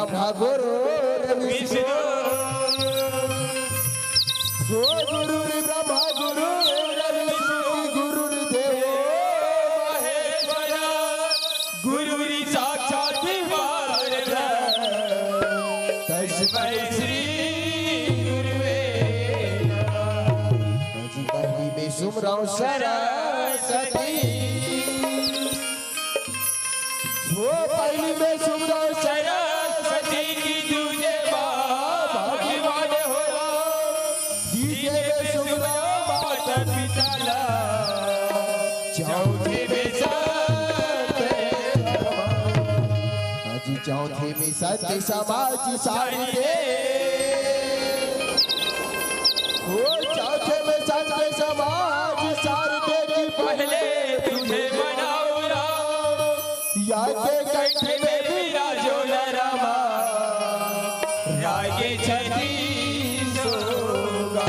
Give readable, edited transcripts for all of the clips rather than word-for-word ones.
ब्रह्मा गुरु विष्णु गुरु ब्रह्मा गुरु विष्णु गुरुर्देव महेश्वर गुरुरी साक्षात तस्मै श्री गुरुवे पहली में सुमराव सरस्वती वो पहली में सुमराव सरस्वती की तुझे भाग्यवान हो तीसरे में सुमराव माता पिता चौथे में सत्य अजी चौथे में सत्य समाज सारी दे वो चौथे में सत्य समाज सारी दे की पहले तुझे बनाओ या के कंठे में विराजो रामा रागे छत्तीस होगा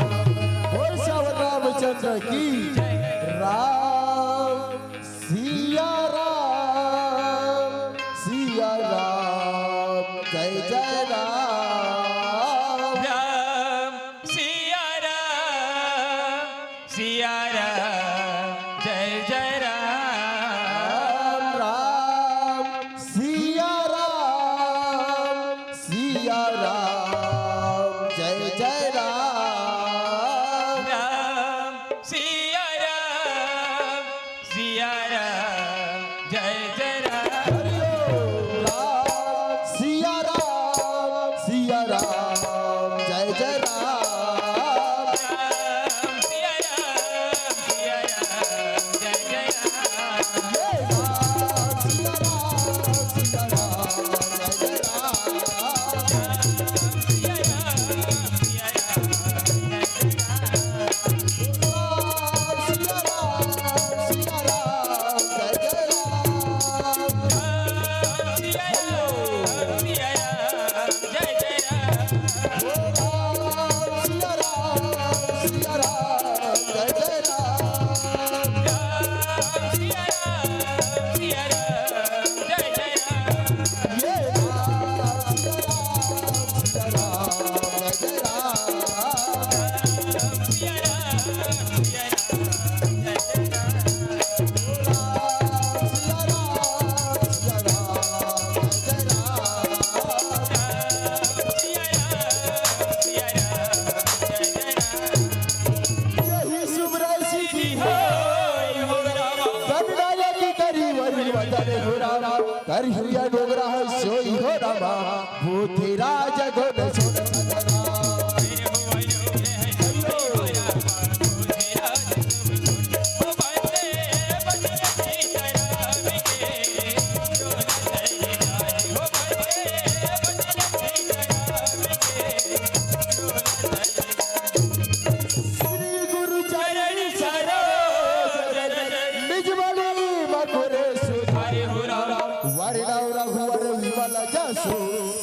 और श्याम रामचंद्र की राम सिया राम जय जय राम राम सिया राम जय जय राम राम सिया राम जय जय राम राम सिया राम जय जय राम राम सिया राम जय जय राम राम सिया राम जय जय राम कर हुआ डोगरा सोई हो रामा भूति राज गुण सुन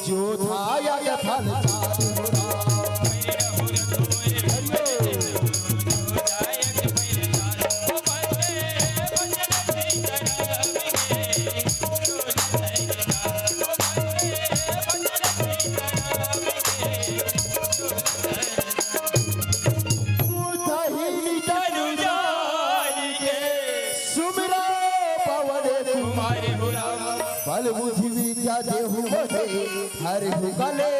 जो था या फल बल बुद्धि विद्या देहु होते हर गले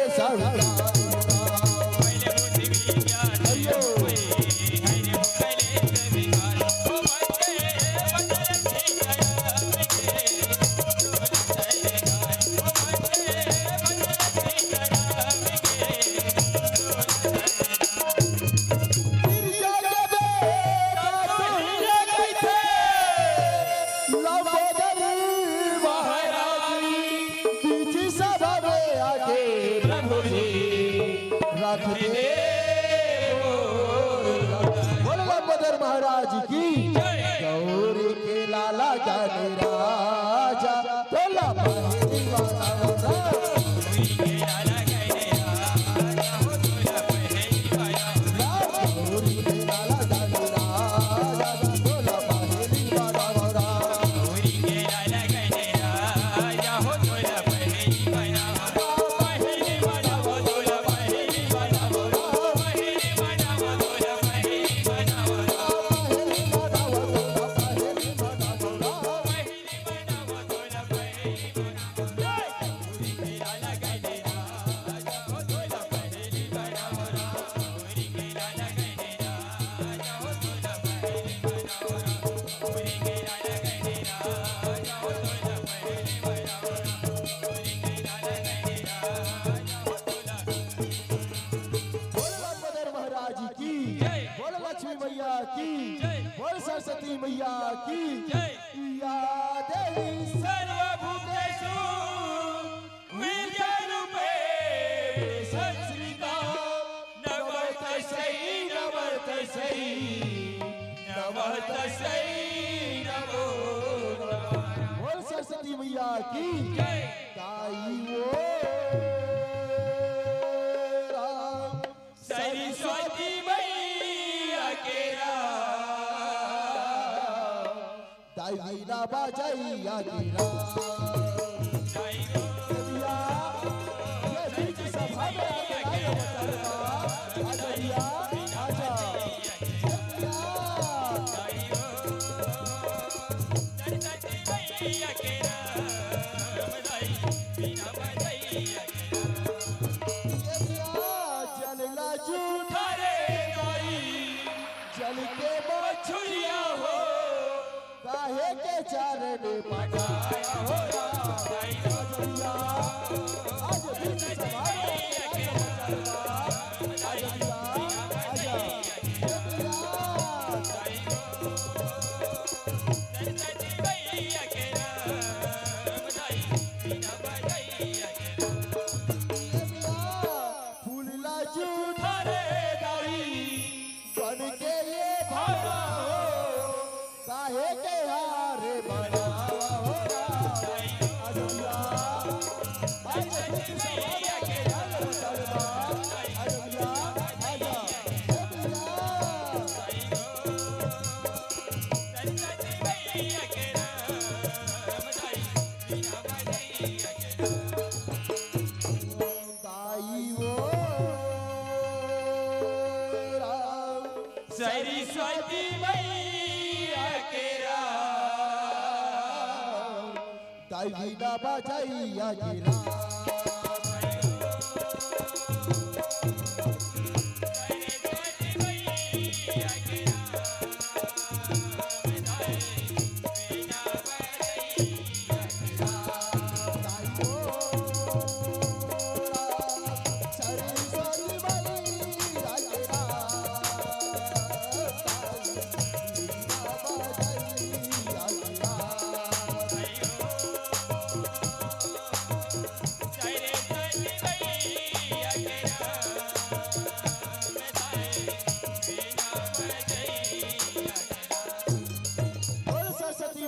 महाराज की गौरी के लाला जाने राजा तोला बोल लक्ष्मी मैया की, बोल सरस्वती मैया की, या देवी सर्वभूतेषु विद्यारूपेण संस्कृता नमस्तस्यै नमस्तस्यै नमस्तस्यै नमो नमः। बोल सरस्वती मैया की, ताई वो सरस्वती मैया के दाई ना बाजैया गिरा चल के मछुरिया हो काहे के चरण पटाया हो आज बीच सवार फूल लाजू ठारे दाई बन के ये भागा हो काहे के हारे बना हो अजया आज बीच सवार के चलवा अजया आजा सरस्वती मैया के ताई ना बाजैया गिरा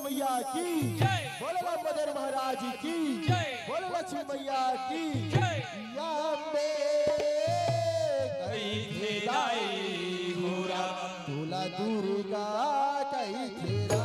मैया की, बोले रामभद्र महाराज की, बोले लक्ष्मी मैया की, या तुला दुर्गा कई तेरा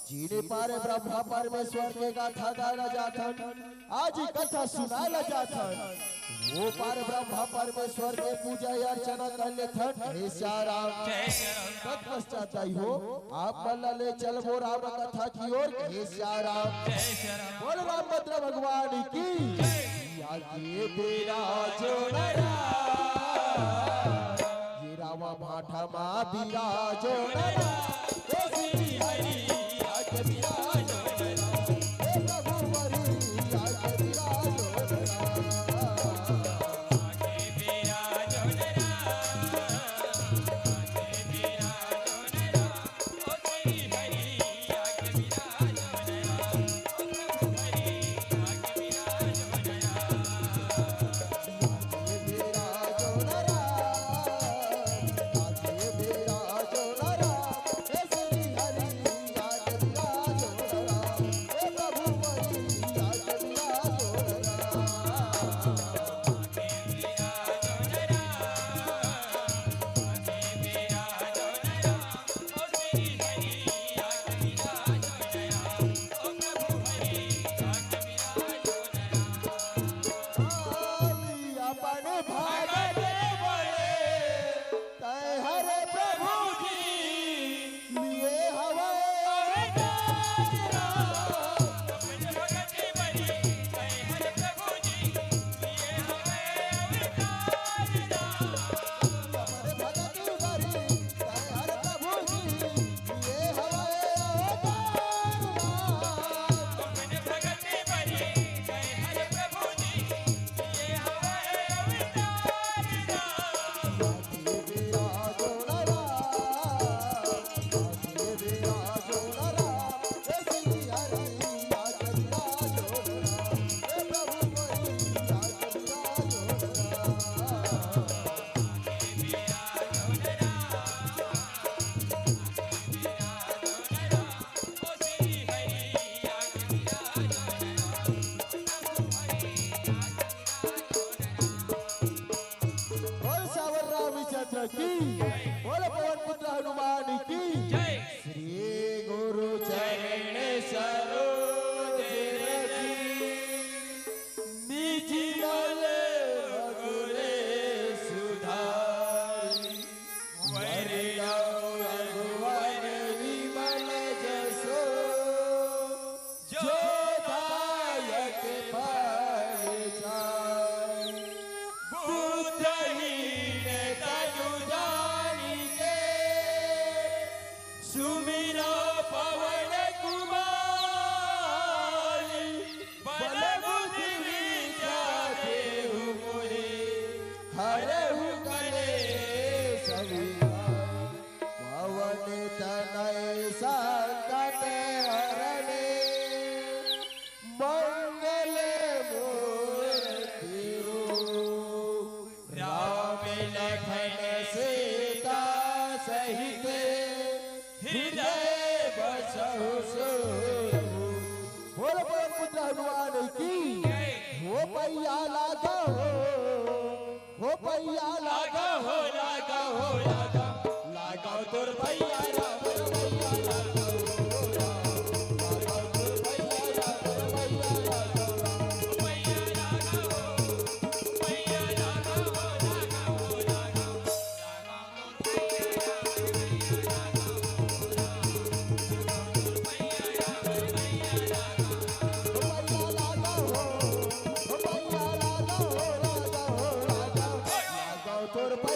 जीने पारे ब्रह्मा परमेश्वर के गाथा गाना जाथन आज कथा सुनाला जाथन वो पार ब्रह्मा परमेश्वर के पूजा अर्चना कर लेथन हे श्याराम तत्पश्चात आई हो आप मल्ला ले चल वो राम कथा की ओर हे श्याराम बोल रामभद्र भगवान की याके तेरा जोड़रा ये रावा भाठा मा बिराजो नरा हे श्री हरि याके बिराजो नरा हे प्रभु मरी याके बिराजो नरा आके बिराजो नरा आके बिराजो नरा ओ श्री हरि आके बिराजो नरा ओ प्रभु हरि आके बिराजो नरा की बोल पवन पुत्र हनुमान की जय श्री गुरु चरण सरोज रखी निज मल गुरे सुधारी वरदान रघुवर विमल जसो जो दायक फल जाय बुद्धहीन तनु जानिके सुमिरो पवन कुमारी बल बुद्धि विद्या देहु मोहि हरहु कलेश पवन तनय संकट हरणे मंगल मूर्ति रूप राम लखन सीता सहित हृदय बसहु सुरभूप। बोल पवन पुत्र हनुमान की हो पैया लागा हो पैया लागा हो लागा हो लागा लागा तोर पैया राम पैया लागा हो राम लागा तोर पैया राम पैया लागा मैया लागा हो मैया लागा हो लागा हो लागा लागा तोर पैया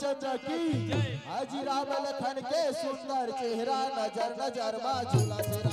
रामचंद्र की हाजी राम लखन के सुंदर चेहरा नजर नजर मा झूला से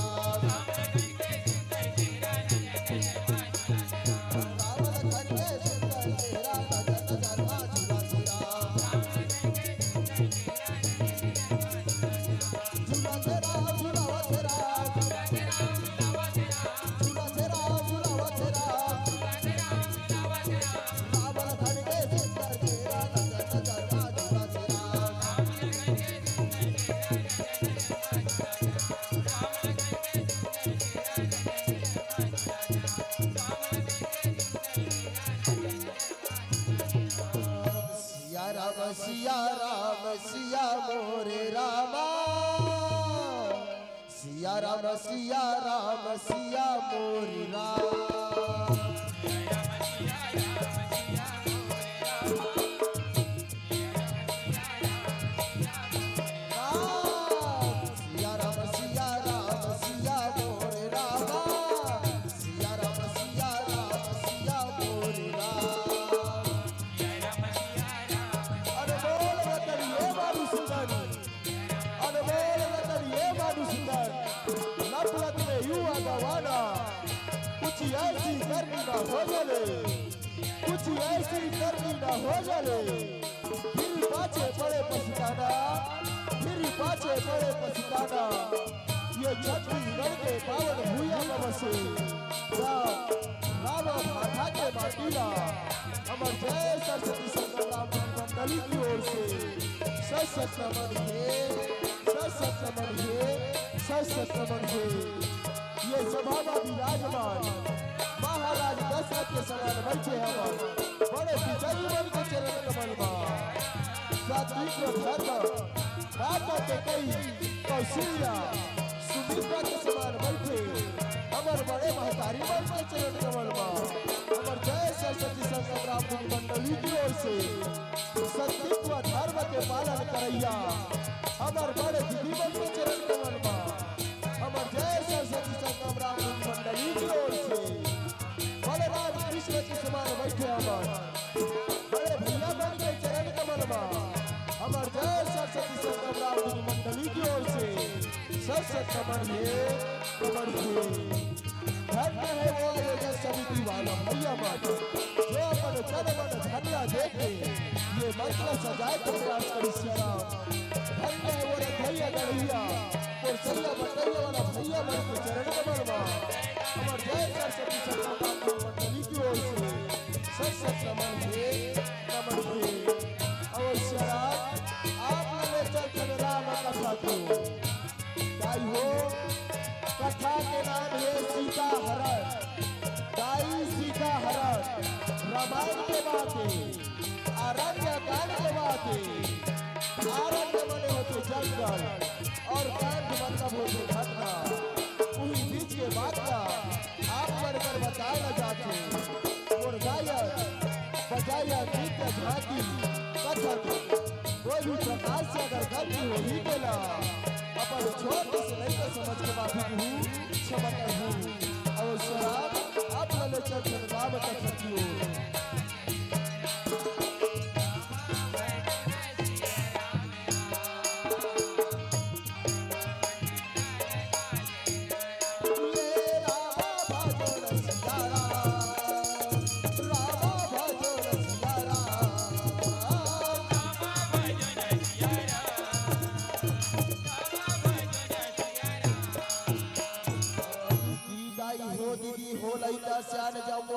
राम सिया राम सिया मोरे रामा सिया राम सिया मोरे राम ऐसी करनी ना हो जले कुछ ऐसी करनी ना हो जले फिर पाछे पड़े पछताना ये छत्तीसगढ़ के पावन भूया में बसे राम माथा के माटीला अमर जय सरस्वती संग्राम मंडली की ओर से सशक्त नमन है ये सभा में विराजमान महाराज दशरथ के समान बैठे हवन बड़े विजयी मन के चरण कमल सात्विक धर्म माता के कई कौशल्या सुमित्रा के समान बैठे अमर बड़े महतारी मन के चरण कमल अमर जय सरस्वती संग्राम मंडली की ओर से सत्विक धर्म के पालन करैया अमर बड़े विधि मन के चरण कमल अमर जय सरस्वती संग्राम मंडली की ओर से बलराम कृष्ण के समान बैठे अमर बड़े भैया मन के चरण कमल अमर जय सरस्वती संग्राम मंडली की ओर से सरस्वती कमर धन्य है वो आयोजन समिति वाला भैया मत जो अपन तन मन धन्य देके ये मंत्र सजाए के प्रयास करी श्याम धन्य है वो भैया गढ़िया और सैया बटैया वाला भैया मन के चरण कमल अमर जय सरस्वती संग्राम मंडली की ओर से सरस्वती नमन अवश्य आप लोग चल राम कथा को गाई हो कथा के नाम है सीता हरण गाई सीता हरण रामायण के बातें अरण्य कांड के बातें अरण्य बने होते जंगल और कांड मतलब होते घटना उन्हीं बीच के बात का आप बनकर बताया जाते और गायक बजाया गीत झांकी कथक कोई भी प्रकार से अगर गलती हो ही गेला अपन छोटे से नहीं समझ के बात हूँ क्षमा हूँ अवश्य आप लोग चल राम कथक की ओर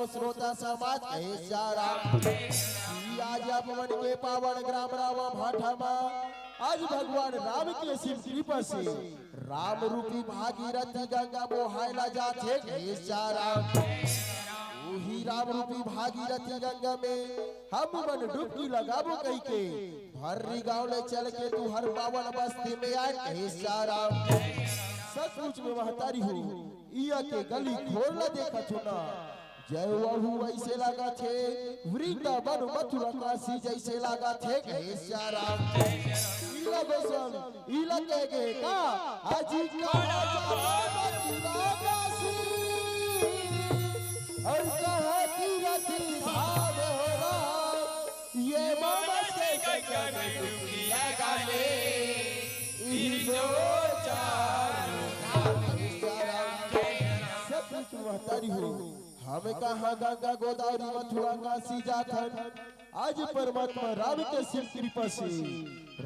श्रोता समाज आज अपवन के पावन ग्राम राम भाठा आज भगवान राम के शिव कृपा से राम रूपी भागीरथी गंगा मोहायला जाते वही राम रूपी भागीरथी गंगा में हम मन डुबकी लगाबो कही के भर्री गांव ले चल के तू हर पावन बस्ती में आए सचमुच में महतारी हो इया के गली खोल न देखा छुना जय वहु ऐसे लगा थे वृंदावन मथुरा काशी जैसे लगा थे राम इला गोसम इला कहे का हाजी का और कहा तीरथ भाव हो रहा ये मामा से तीनों चारों सब कुछ महतारी हो हम कहाँ गंगा गोदावरी मथुरा काशी जाथन आज परमात्मा राम के सिर कृपा से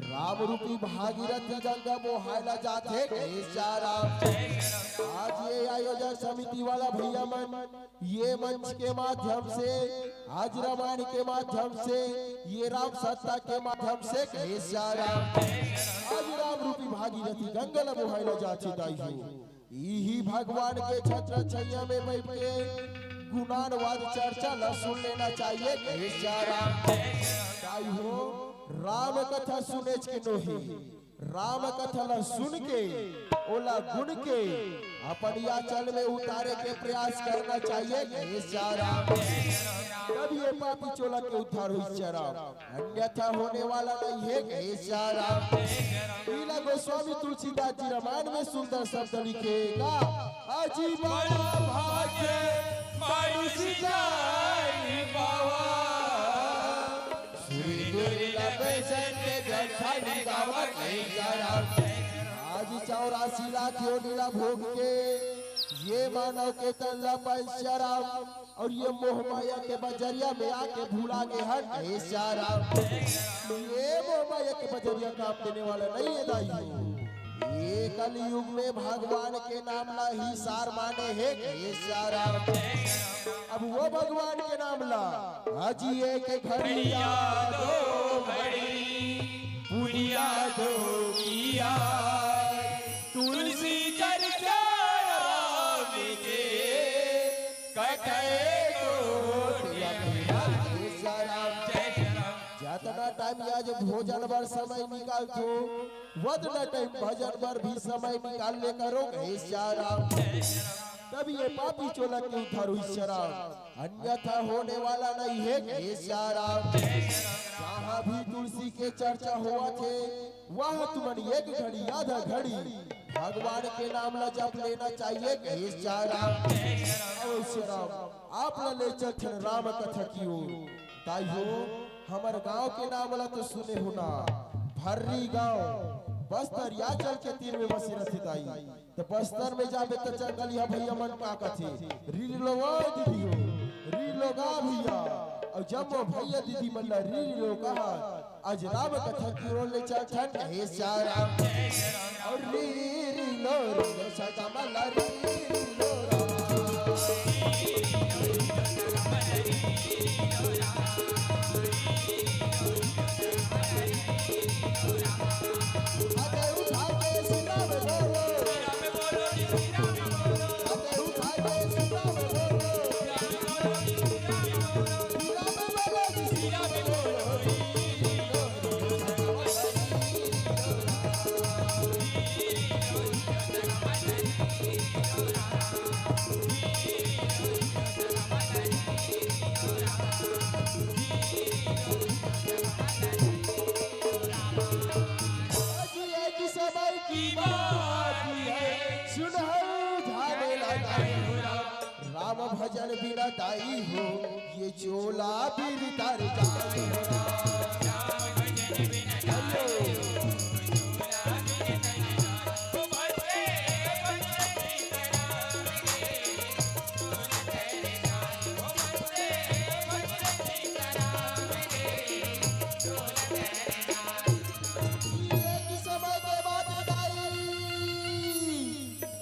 राम रूपी भागीरथी गंगा मोहायला जाते आज ये आयोजन समिति वाला भैया मन ये मंच के माध्यम से आज रामायण के माध्यम से ये राम सत्ता के माध्यम से आज राम रूपी भागीरथी गंगा मोहायला जाते दाई यही भगवान के छत्र छैया में बैठ के गुणानवाद चर्चा न सुन लेना चाहिए हो राम कथा सुने के नोहे राम कथा न सुन के ओला गुण के अपन आंचल में उतारे के प्रयास करना चाहिए तब ये पापी चोला के उद्धार हुई चारा अन्यथा होने वाला नहीं है लीला गोस्वामी तुलसीदास जी रामायण में सुंदर शब्द लिखेगा अजी बड़ा भाग्य मानुष जाई बावा आज 84 लाख योनिला भोग के ये मानव के तल्ला पर शराब और ये मोह माया के बजरिया में आके भूला के हट ये मोह माया के बजरिया काम देने वाला नहीं है दाई ये कलयुग में भगवान के नाम ला ही सार माने है अब वो भगवान के नाम ला हाजी एक घड़िया दो घड़ी पुनिया दो किया तुलसी चर्चा राम के कथे को जितना टाइम आज भोजन बर समय निकाल दो वतना टाइम भजन बर भी समय निकाल ले करो तब ये पापी चोला के उद्धार हुई शराब अन्यथा होने वाला नहीं है जहाँ भी तुलसी के चर्चा हुआ थे वह तुमन एक घड़ी आधा घड़ी भगवान के नाम ला जप लेना चाहिए आप ले चल राम कथा की ओर ताई हो हमार गांव के नाम ला तो सुने हो ना भर्री गांव बस्तर या चल के तीर में बसी रहती ताई तो बस्तर में जाबे तो जंगलिया भैया मन का कथे रील लोगा दीदी हो रील लोगा भैया और जब वो भैया दीदी मन रील लोगा आज राम कथा की ओर ले चल ठन हे सारा और रील लो सदा मल्ला रील लो भजन बिना दाई हो ये चोला भी तार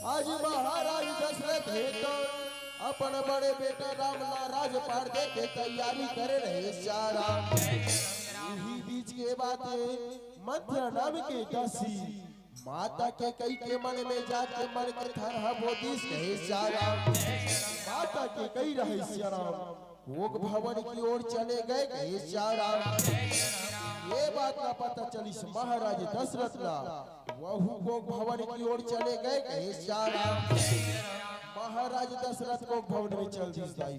आज महाराज दशरथ है तो अपन बड़े बेटे राम ला राजपाट दे के तैयारी करे रहे सारा यही बीच के बातें मंत्र नाम के दासी माता के कई के मन में जाके मन के थरहा बोदिस कहे सारा माता के कई रहे सारा भोग भवन की ओर चले गए कहे सारा ये बात का पता चली महाराज दशरथ ला वह भोग भवन की ओर चले गए कहे सारा महाराज दशरथ को भवन में चल दिखाई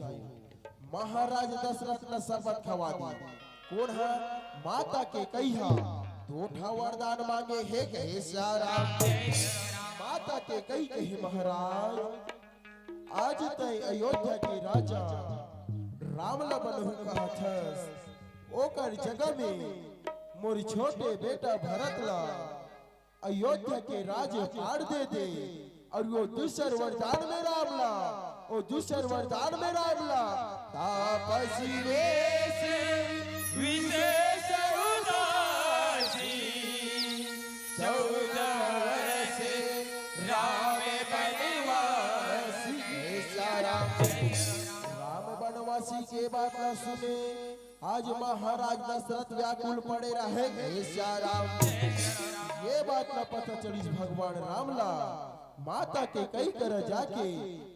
महाराज दशरथ ने शरबत खवा दी कौन है माता के कहिया दोठा वरदान मांगे है कहे सारा माता के कही कहे महाराज आज तय अयोध्या के राजा राम ला बनहु कहत हस ओकर जगह में मोर छोटे बेटा भरत ला अयोध्या के राजे फाड़ देते और वो दूसर वरदान में रामला, वो दूसर वरदान में रामला तापसी वेश विशेष उदासी 14 वर्ष राम बनवासी राम बनवासी के बात न सुने आज महाराज दशरथ व्याकुल पड़े रहे राम। ये बात न पता चली भगवान रामला माता के कई कर जाके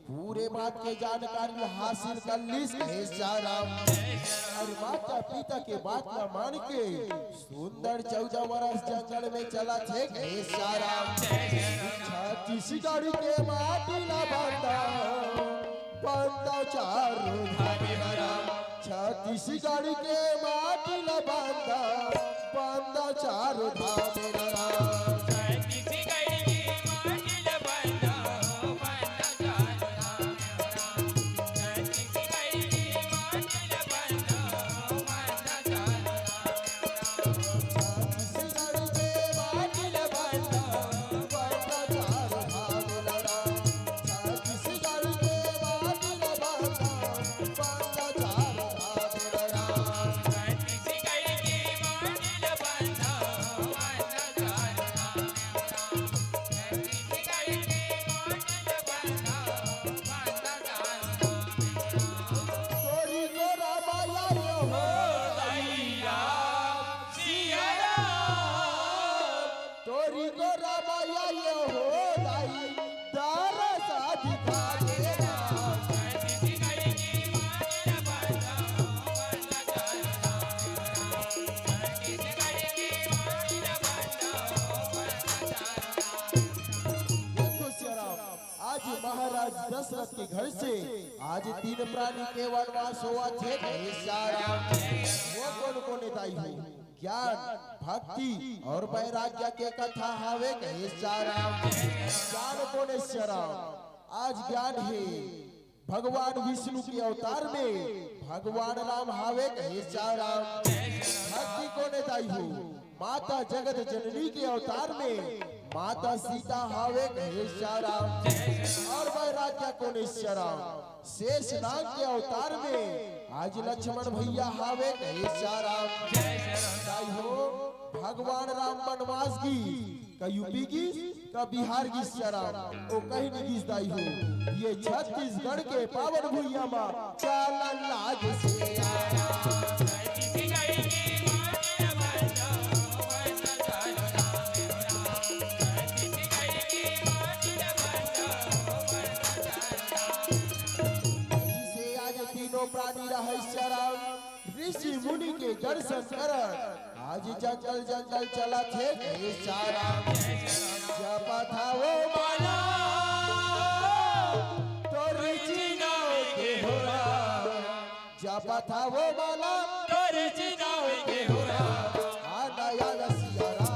पूरे बात के जानकारी हासिल कर ली राम। और माता पिता के बात न मान के सुंदर 14 वर्ष जंगल में चला थे राम। छत्तीसगढ़ के माटी न बांधा बांधा चारों धाम राम। छत्तीसगढ़ के माटी न बांधा बांधा चारों धाम राम। महाराज दशरथ के घर से आज 3 प्राणी के वनवास हुआ थे वो कौन कौन दाई हो ज्ञान भक्ति और वैराग्य के कथा हावे ज्ञान कोने आज ज्ञान है भगवान विष्णु के अवतार में भगवान राम हावे भक्ति कोने दाई हो माता जगत जननी के अवतार में माता सीता हावे और वैराग्य कोने शेष नाग के अवतार में आज लक्ष्मण भैया हावे हो भगवान राम वनवास की का यूपी की का बिहार की ओ कहीं नहीं दाई हो ये छत्तीसगढ़ के पावन भूइया मा चालन लाग से प्राणी ऋषि मुनि के दर्शन कर आज जंगल जंगल चला थे जब था वो माला तो ऋषि के होला जब था वो माला तो ऋषि के होला आना याद सियारा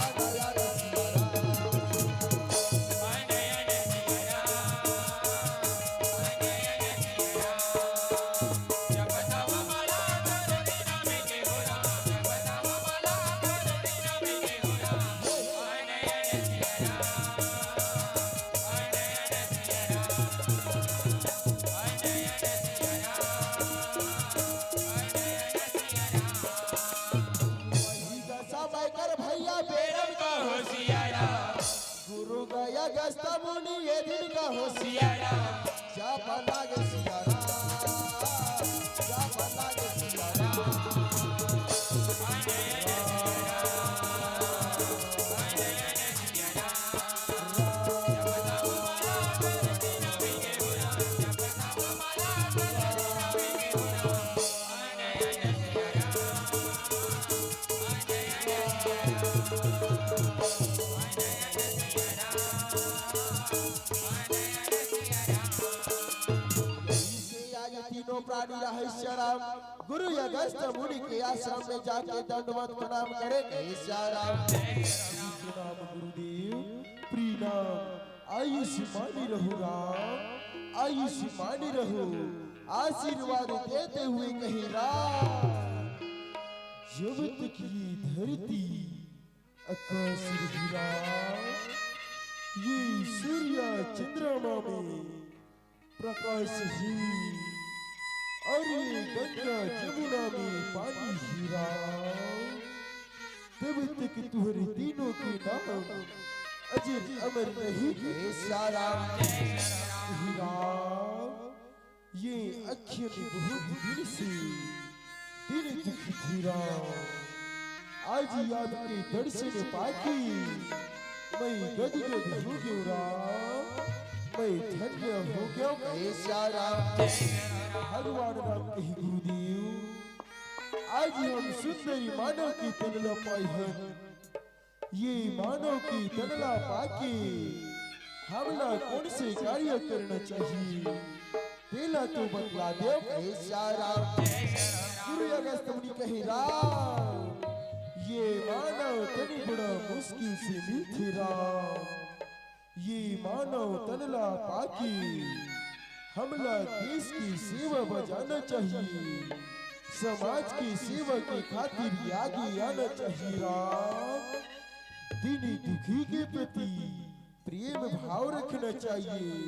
आना याद गुरु गया गस्त मुनि ये दिन का होशियारा जब लागे सियारा जब लागे सियारा प्राणी रहस्यराम गुरु अगस्त मुनि के आश्रम में जाके दंडवत प्रणाम करे प्रणाम गुरुदेव प्रणाम आयुष्मानी रहो राम आयुष्मानी रहो आशीर्वाद देते हुए कही राम जब तक ये धरती आकाश हीरा ये सूर्य चंद्रमा में प्रकाश ही और ये गंगा जमुना में पानी हीरा तब तक तुम्हारे तीनों के नाम अजर अमर नहीं है सारा हीरा ये अखियों में बहुत दिन से दिल दुखी हीरा आज आपके दर्शन पाके मैं गदगद हो गया मैं धन्य हो गया सारा भगवान राम कही गुरुदेव आज हम सुंदरी मानव की तनला पाई है ये मानव की तनला पाके हमला कौन से कार्य करना चाहिए पहला तो बतला दो सारा गुरु अगस्त मुनि कही राम ये मानव तन बड़ा मुश्किल से मिलती राम ये मानव तनला पाकी हमला देश की सेवा बजाना चाहिए समाज की सेवा की खातिर आगे आना चाहिए राम दीनी दुखी के प्रति प्रेम भाव रखना चाहिए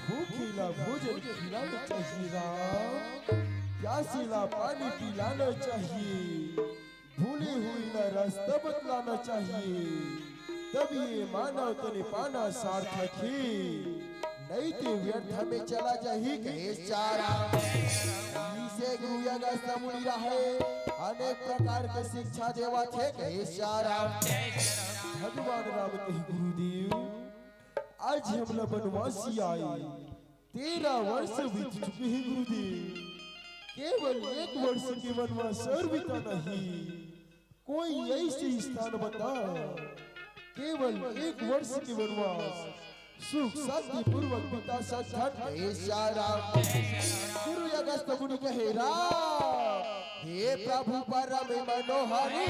भूखेला भोजन खिलाना चाहिए राम प्यासेला पानी पिलाना चाहिए भूले हुई न रास्ता बतलाना चाहिए तब ये मानव तने पाना सार्थक है नहीं तो व्यर्थ में चला जाही कहे सारा इसे गुरु अगस्त मुनि रहे अनेक प्रकार के शिक्षा देवा थे कहे सारा भगवान राम कही गुरुदेव आज हम वनवासी आए 13 वर्ष बीत चुके हैं गुरुदेव केवल 1 वर्ष के वनवास और बीता नहीं कोई ऐसी स्थान बता केवल 1 वर्ष के वनवास सुख शांति पूर्वक बिता सकता है सारा गुरु अगस्त मुनि कहे राम हे प्रभु परम मनोहरी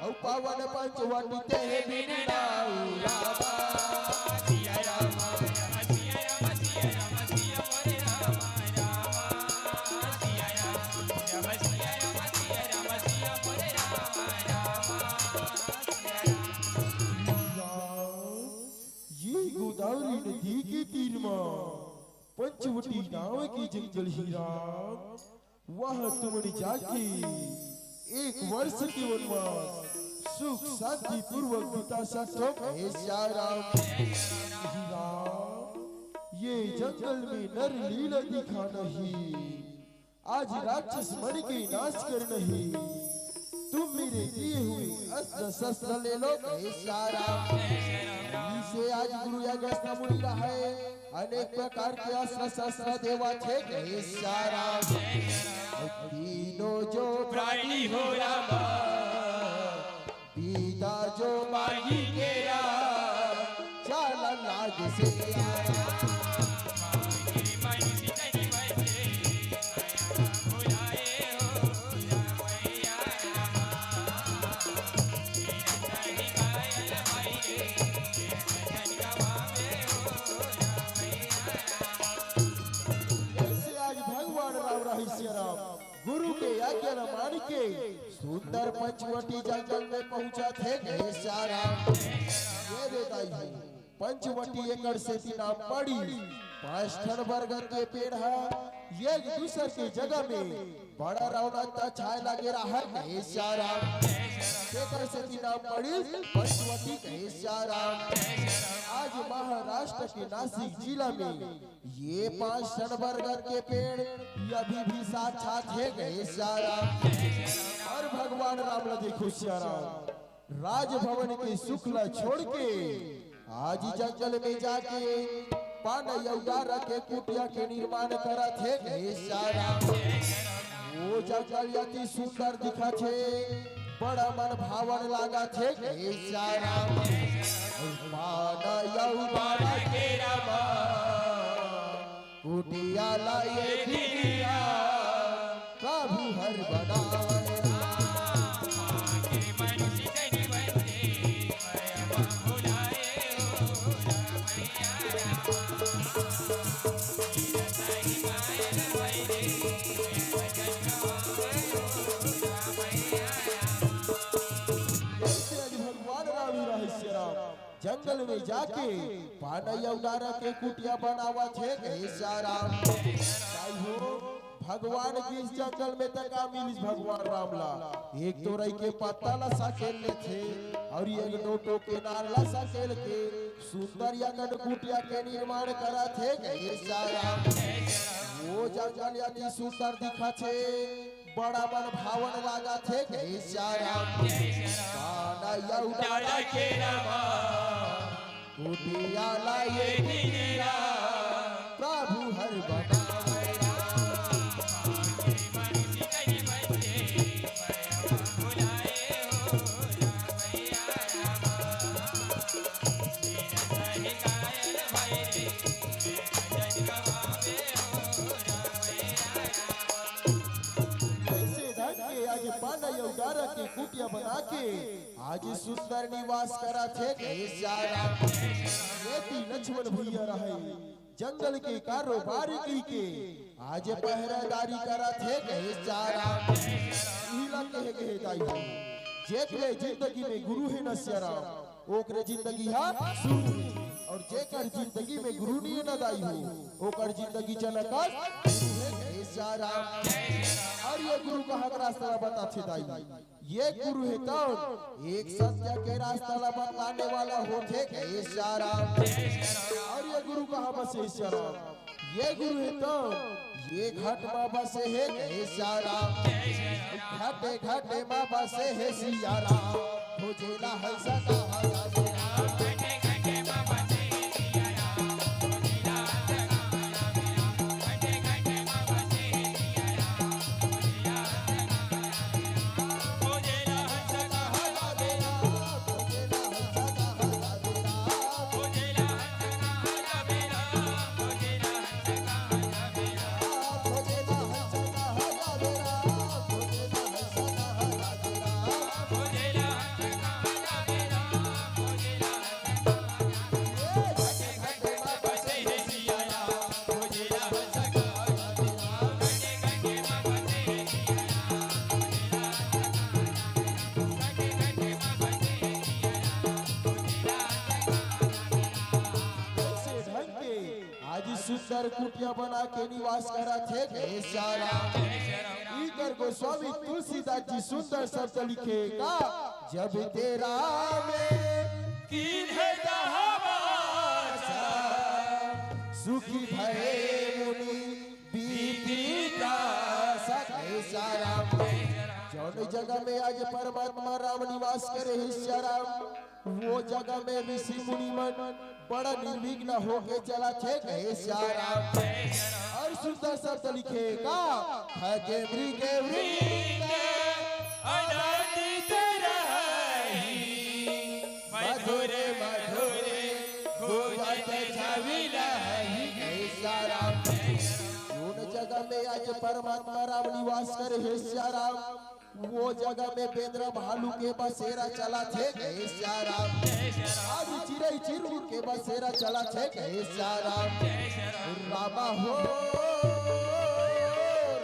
औ पावन पंचवटी ते बिन नाउ रामा सिया रामा सिया रामा सिया रामा सिया मोरे रामा रामा सिया रामा सिया रामा सिया रामा सिया मोरे ये गोदावरी नदी के तीर में पंचवटी नाव की जंगल हीरा वहां तुमने जाके 1 वर्ष के वनवास सुख शांति पूर्वक बिता सकते है सारा हीरा ये जंगल में नर लीला दिखा नहीं आज राक्षस मन के नाश कर नहीं तुम मेरे दिए हुए अस्त्र शस्त्र ले लो सारा इसे आज गुरु अगस्त मुनि रहे अनेक प्रकार के अस्त्र शस्त्र देवा थे सारा तीनों जो प्राणी हो रामा बीता जो माही के चाल लाग से गुरु के आज्ञा मान के सुंदर पंचवटी जंगल में पहुंचा थे सारा ये देता पंचवटी एकड़ से तीना पड़ी 5 ठन बरगद के पेड़ है एक दूसरे के जगह में बड़ा रौनक छाए लगे रहा है सारा एकड़ से तीना पड़ी पंचवटी कहे सारा आज महाराष्ट्र के नासिक जिला में ये 5 ठन बरगद के पेड़ अभी भी साक्षात है गए सारा और भगवान राम ने देखो सारा राजभवन के शुक्ला छोड़ के आज जंगल में जाके पाना यौदारा के कुटिया के निर्माण करा थे गए सारा वो जंगल अति सुंदर दिखा थे बड़ा मन भावन लागा थे गए सारा पाना यौदारा के रामा कुटिया लाए दिया प्रभु हर बनाए जंगल में जाके पानैया उडारा के कुटिया बनावा छे के साराम भाई हो भगवान की इस जंगल में तका मिलिस भगवान रामला एक तो रही के पत्ता ला साकेल ले थे और एक नोटो के नारला साकेल के सुंदर या कुटिया के निर्माण करा थे के साराम वो जंगल यानी सुंदर दिखा छे बड़ा मन भावन लागा थे के साराम पानैया उडारा के रामा कुटिया लाए नीरा प्रभु हर बना के कुटिया बना के आज सुंदर निवास करा थे लक्ष्मण भैया रहे जंगल के कारोबार की आज पहरेदारी करा थे जेकरे जिंदगी में गुरु है नश्यराम ओकरे जिंदगी हा और जेकर जिंदगी में गुरु नहीं न दाई हो ओकर जिंदगी चलकर और ये गुरु का हक रास्ता बताते दाई ये गुरु है कौन एक सत्य के रास्ता बताने वाला होते के सारा और ये गुरु कहाँ बसे सारा ये गुरु है कौन ये घाट माँ बसे है के सारा घाटे घाटे माँ बसे है सियारा खोजेला है सदा सुंदर कुटिया बना के निवास करा थे के सारा इधर गोस्वामी तुलसीदास जी सुंदर शब्द लिखे का जब तेरा में सुखी भरे मुनि बीतीता सके सारा जौन जगह में आज परमात्मा राम निवास करे राम वो जगह में ऋषि मुनि मन बड़ा निर्विघ्न होके चला थे के सारा और सुंदर शब्द लिखेगा खगे मृगे वृंगे आनंदित रही मधुरे मधुरे गोवत छविला है के सारा उन जगह में आज परमात्मा राम निवास करे है सारा वो जगह में बेंद्रा भालू के बसेरा चला थे के सारा आज चिड़ै चिरमुर के बसेरा चला थे के सारा रामा हो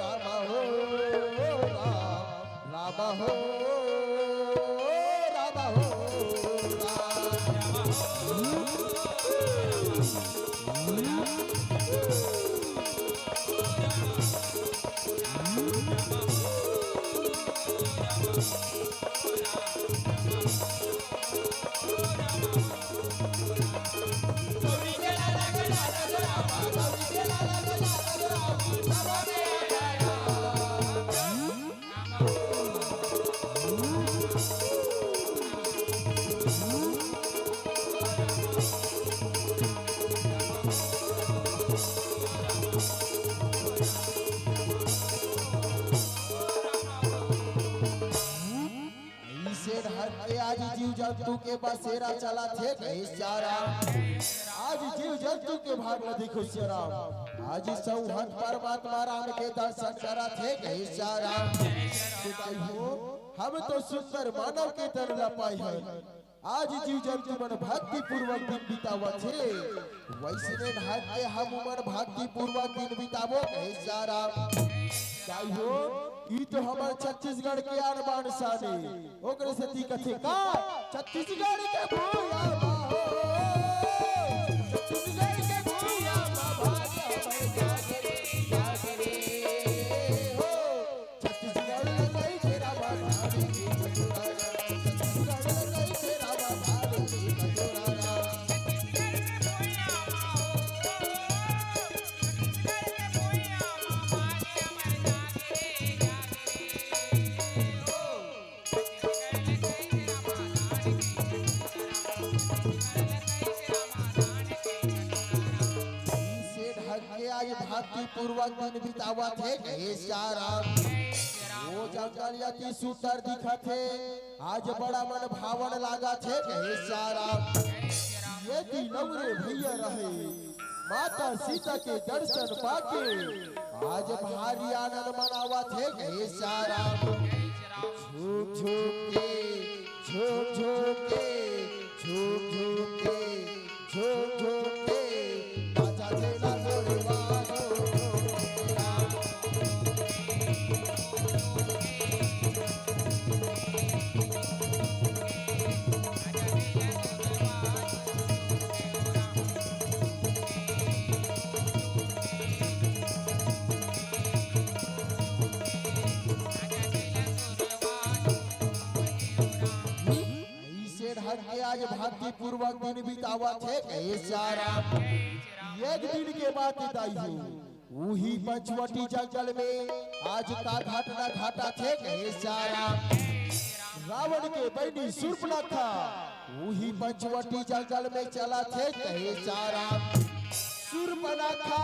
रामा हो रामा हो रामा हो आज जीव जंतु के बसेरा चला थे सारा आज जीव जंतु के भाग में देखो राम आज सौहद परमात्मा राम के दर्शन करा थे सारा हम तो सुंदर मानव के तरह पाई है आज जीव जंतु मन भक्ति पूर्वक दिन बितावा छे वैसने ढाक के हम मन भक्ति पूर्वक दिन बितावो सारा काई हो ई तो हमार छत्तीसगढ़ के आन बान शाने ओकरे से ती कथे का छत्तीसगढ़ के भूया हो छत्तीसगढ़ के भूया भाग्य हमर जागे रे हो छत्तीसगढ़ लगाई तेरा बाधारी की कटोरा छत्तीसगढ़ लगाई तेरा बाधारी की कटोरा से ढक के आज भक्ति पूर्वक दिन बितावा थे राम वो जंगल यति सुंदर दिखा थे आज बड़ा मन भावन लागा थे राम ये दिलवरे भैया रहे माता सीता के दर्शन पाके आज भारी आनंद मनावा थे राम झूम झूम के झूम झूम के झूम झूम के झूम झूम के बाजा देना गोरवानो राम के आज भक्ति पूर्वक दिन बितावा थे राम एक दिन के बाद बिताई हो वही पंचवटी जंगल में आज का घटना घटा थे राम रावण के बहनी शूर्पणखा वही पंचवटी जंगल में चला थे राम शूर्पणखा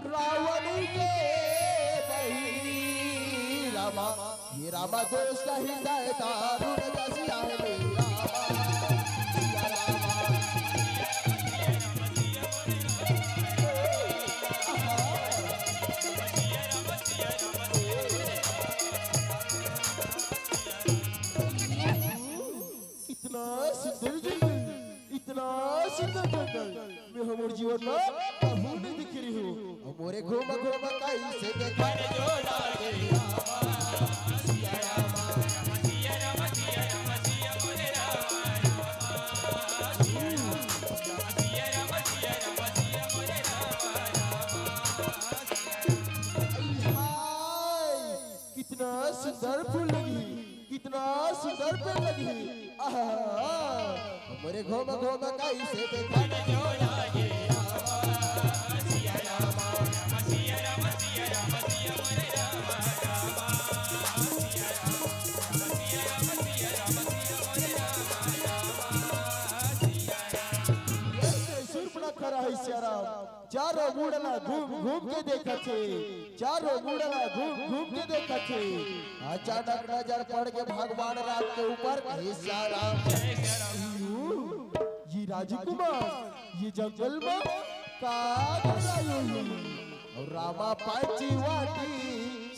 रावण के बहनी रामा ये रामा दोष का हृदय दारुण दसिया है इतना सुंदर जंगल में हमारे जीवन में कभी नहीं दिख रही हो हमारे घूम घूम कहीं से देखा जो लागे सिया रामा सिया रामा सिया रामा सिया मोरे रामा सिया रामा सिया रामा सिया मोरे रामा कितना सुंदर फूल लगी कितना सुंदर पेड़ लगी हमारे घूम घूम कहीं से देखा जो लागे सिया रामा सिया रामा सिया रामा सिया मोरे रामा सिया रामा सिया रामा सिया रामा सिया मोरे रामा शूर्पणखा रही सिया राम चारों मुड़ला घूम घूम के देखा थे चारों मुड़ला घूम घूम के देखा थे अचानक नजर पड़ के भगवान राम के ऊपर सिया राम ये राजकुमार ये जंगल में का और रामा पांची वाटी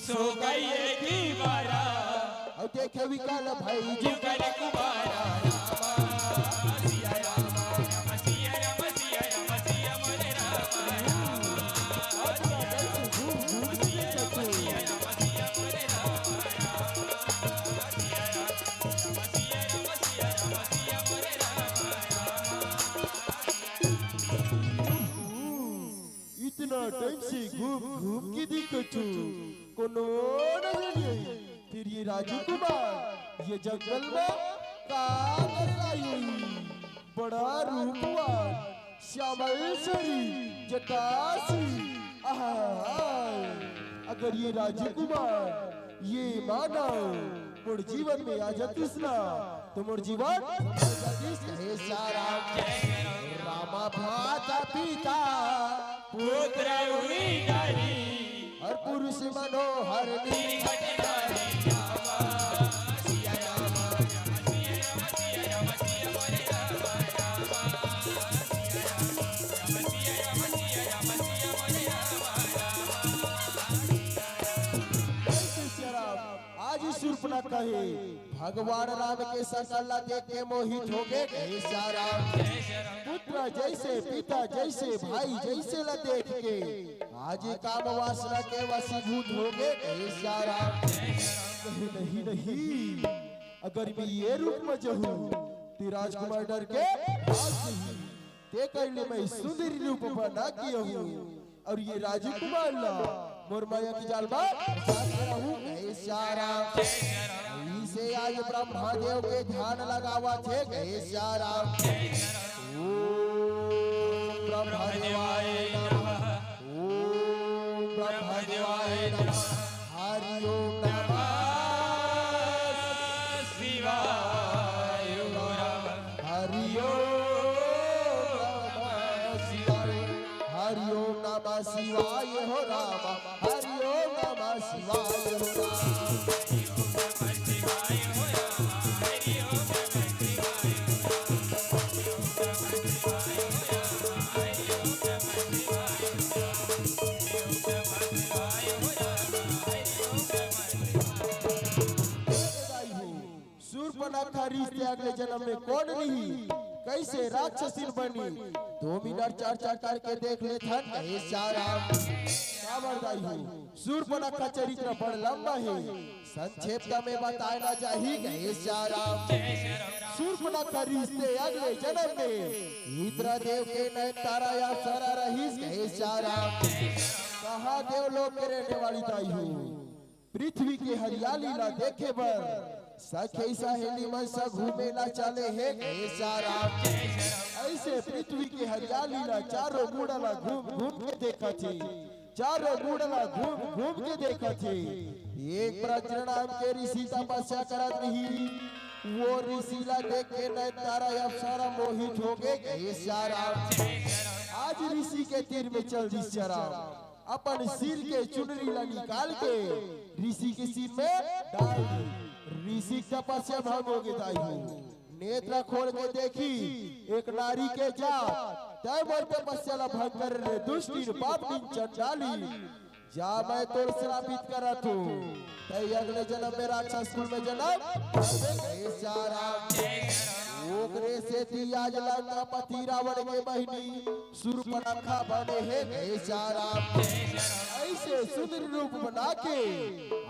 सो गई की बारा और देखे विकाल भाई जुगल कुमारा सिया रामा सिया रामा सिया रामा सिया मोरे रामा इतना टाइम से घूम घूम के देखो कोनो नजर नहीं आई फिर ये राजकुमार ये जंगल में का कर लाई हुई बड़ा रूपवान श्यामल सरी जटासी अगर ये राजकुमार ये मानव मोर जीवन में आ जातीस ना तो मोर जीवन सारा रामा भाता पिता पुत्र हुई नारी और पुरुष मनोहर सिया रामा सिया रामा सिया रामा सिया मोरे रामा सिया रामा सिया रामा सिया मोरे रामा आज शूर्पणखा है भगवान राम के सकला देख के मोहित हो गए सारा पुत्र जैसे पिता जैसे भाई जैसे ला देख के आज काम वासना के वशीभूत हो गए सारा नहीं नहीं अगर मैं ये रूप में जाऊं ते राजकुमार डर के भाग गई। ते करले मैं सुंदरी रूप बना किया हूँ और ये राजकुमार ला मोर माया की जाल में रहूं गए सारा। इसे आज ब्रह्मा देव के ध्यान लगावा थे गए सारा। ओम ब्रह्मा देवाय नमः, ओम ब्रह्मा देवाय नमः, हरि ओम नमः शिवाय हरि ओम नमः शिवाय हो राम, हरि ओम नमः शिवाय हो राम। सूर्पणखा रिश्ते अगले जन्म में कौन रही, कैसे राक्षसी बनी, 2 मिनट चर्चा करके देख ले थन कहे सारा। खबरदारी हो सूर्पणखा चरित्र बड़ लंबा है, संक्षेप में बताना चाहिए कहे सारा। सूर्पणखा रिश्ते अगले जन्म में इंद्रदेव के नयनतारा या सारा रहीस कहे सारा। कहा देवलोक के रहने वाली दाई हो, पृथ्वी की हरियाली ला देखे बर सखी सहेली मन से घूमे ला चले है गए सारा। ऐसे पृथ्वी की हरियाली ला चारों मुड़ला घूम घूम के देखा थी, चारों मुड़ला घूम घूम के देखा थी। एक प्रजननाम के ऋषि तपस्या करत रही, वो ऋषि ला देख के नयनतारा अप्सरा मोहित हो गए सारा। आज ऋषि के तीर में चल दी सारा, अपन सिर के चुनरी ला निकाल के ऋषि के सिर में डाल दी। ऋषि तपस्या भंग हो गई। नेत्र खोल के देखी एक नारी के जात, तय मोर तपस्या ला भंग कर ले दुष्टी पापनी चंडाली। जा मैं तोर श्रापित करत हूँ, तय अगले जन्म में राक्षस कुल में जन्म सारा। ओकरे से ती आज लंका पति रावण के बहिनी सूर्पणखा बने है गए सारा। ऐसे सुंदर रूप बना के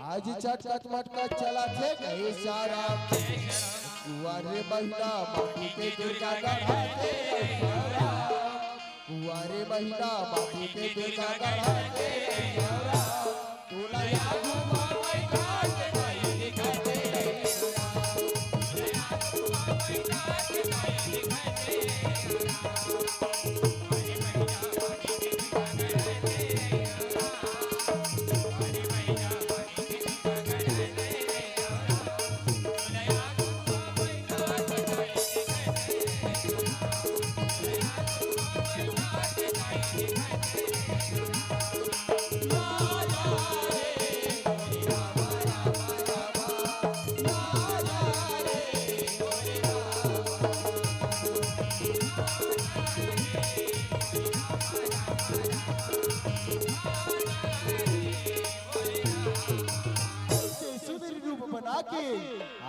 आज चटकट मटकट चला थे गए सारा। कुंवारे महिला माटी के दुर्गा गढ़ाते सारा, कुंवारे महिला माटी के दुर्गा गढ़ाते सारा। तोला याद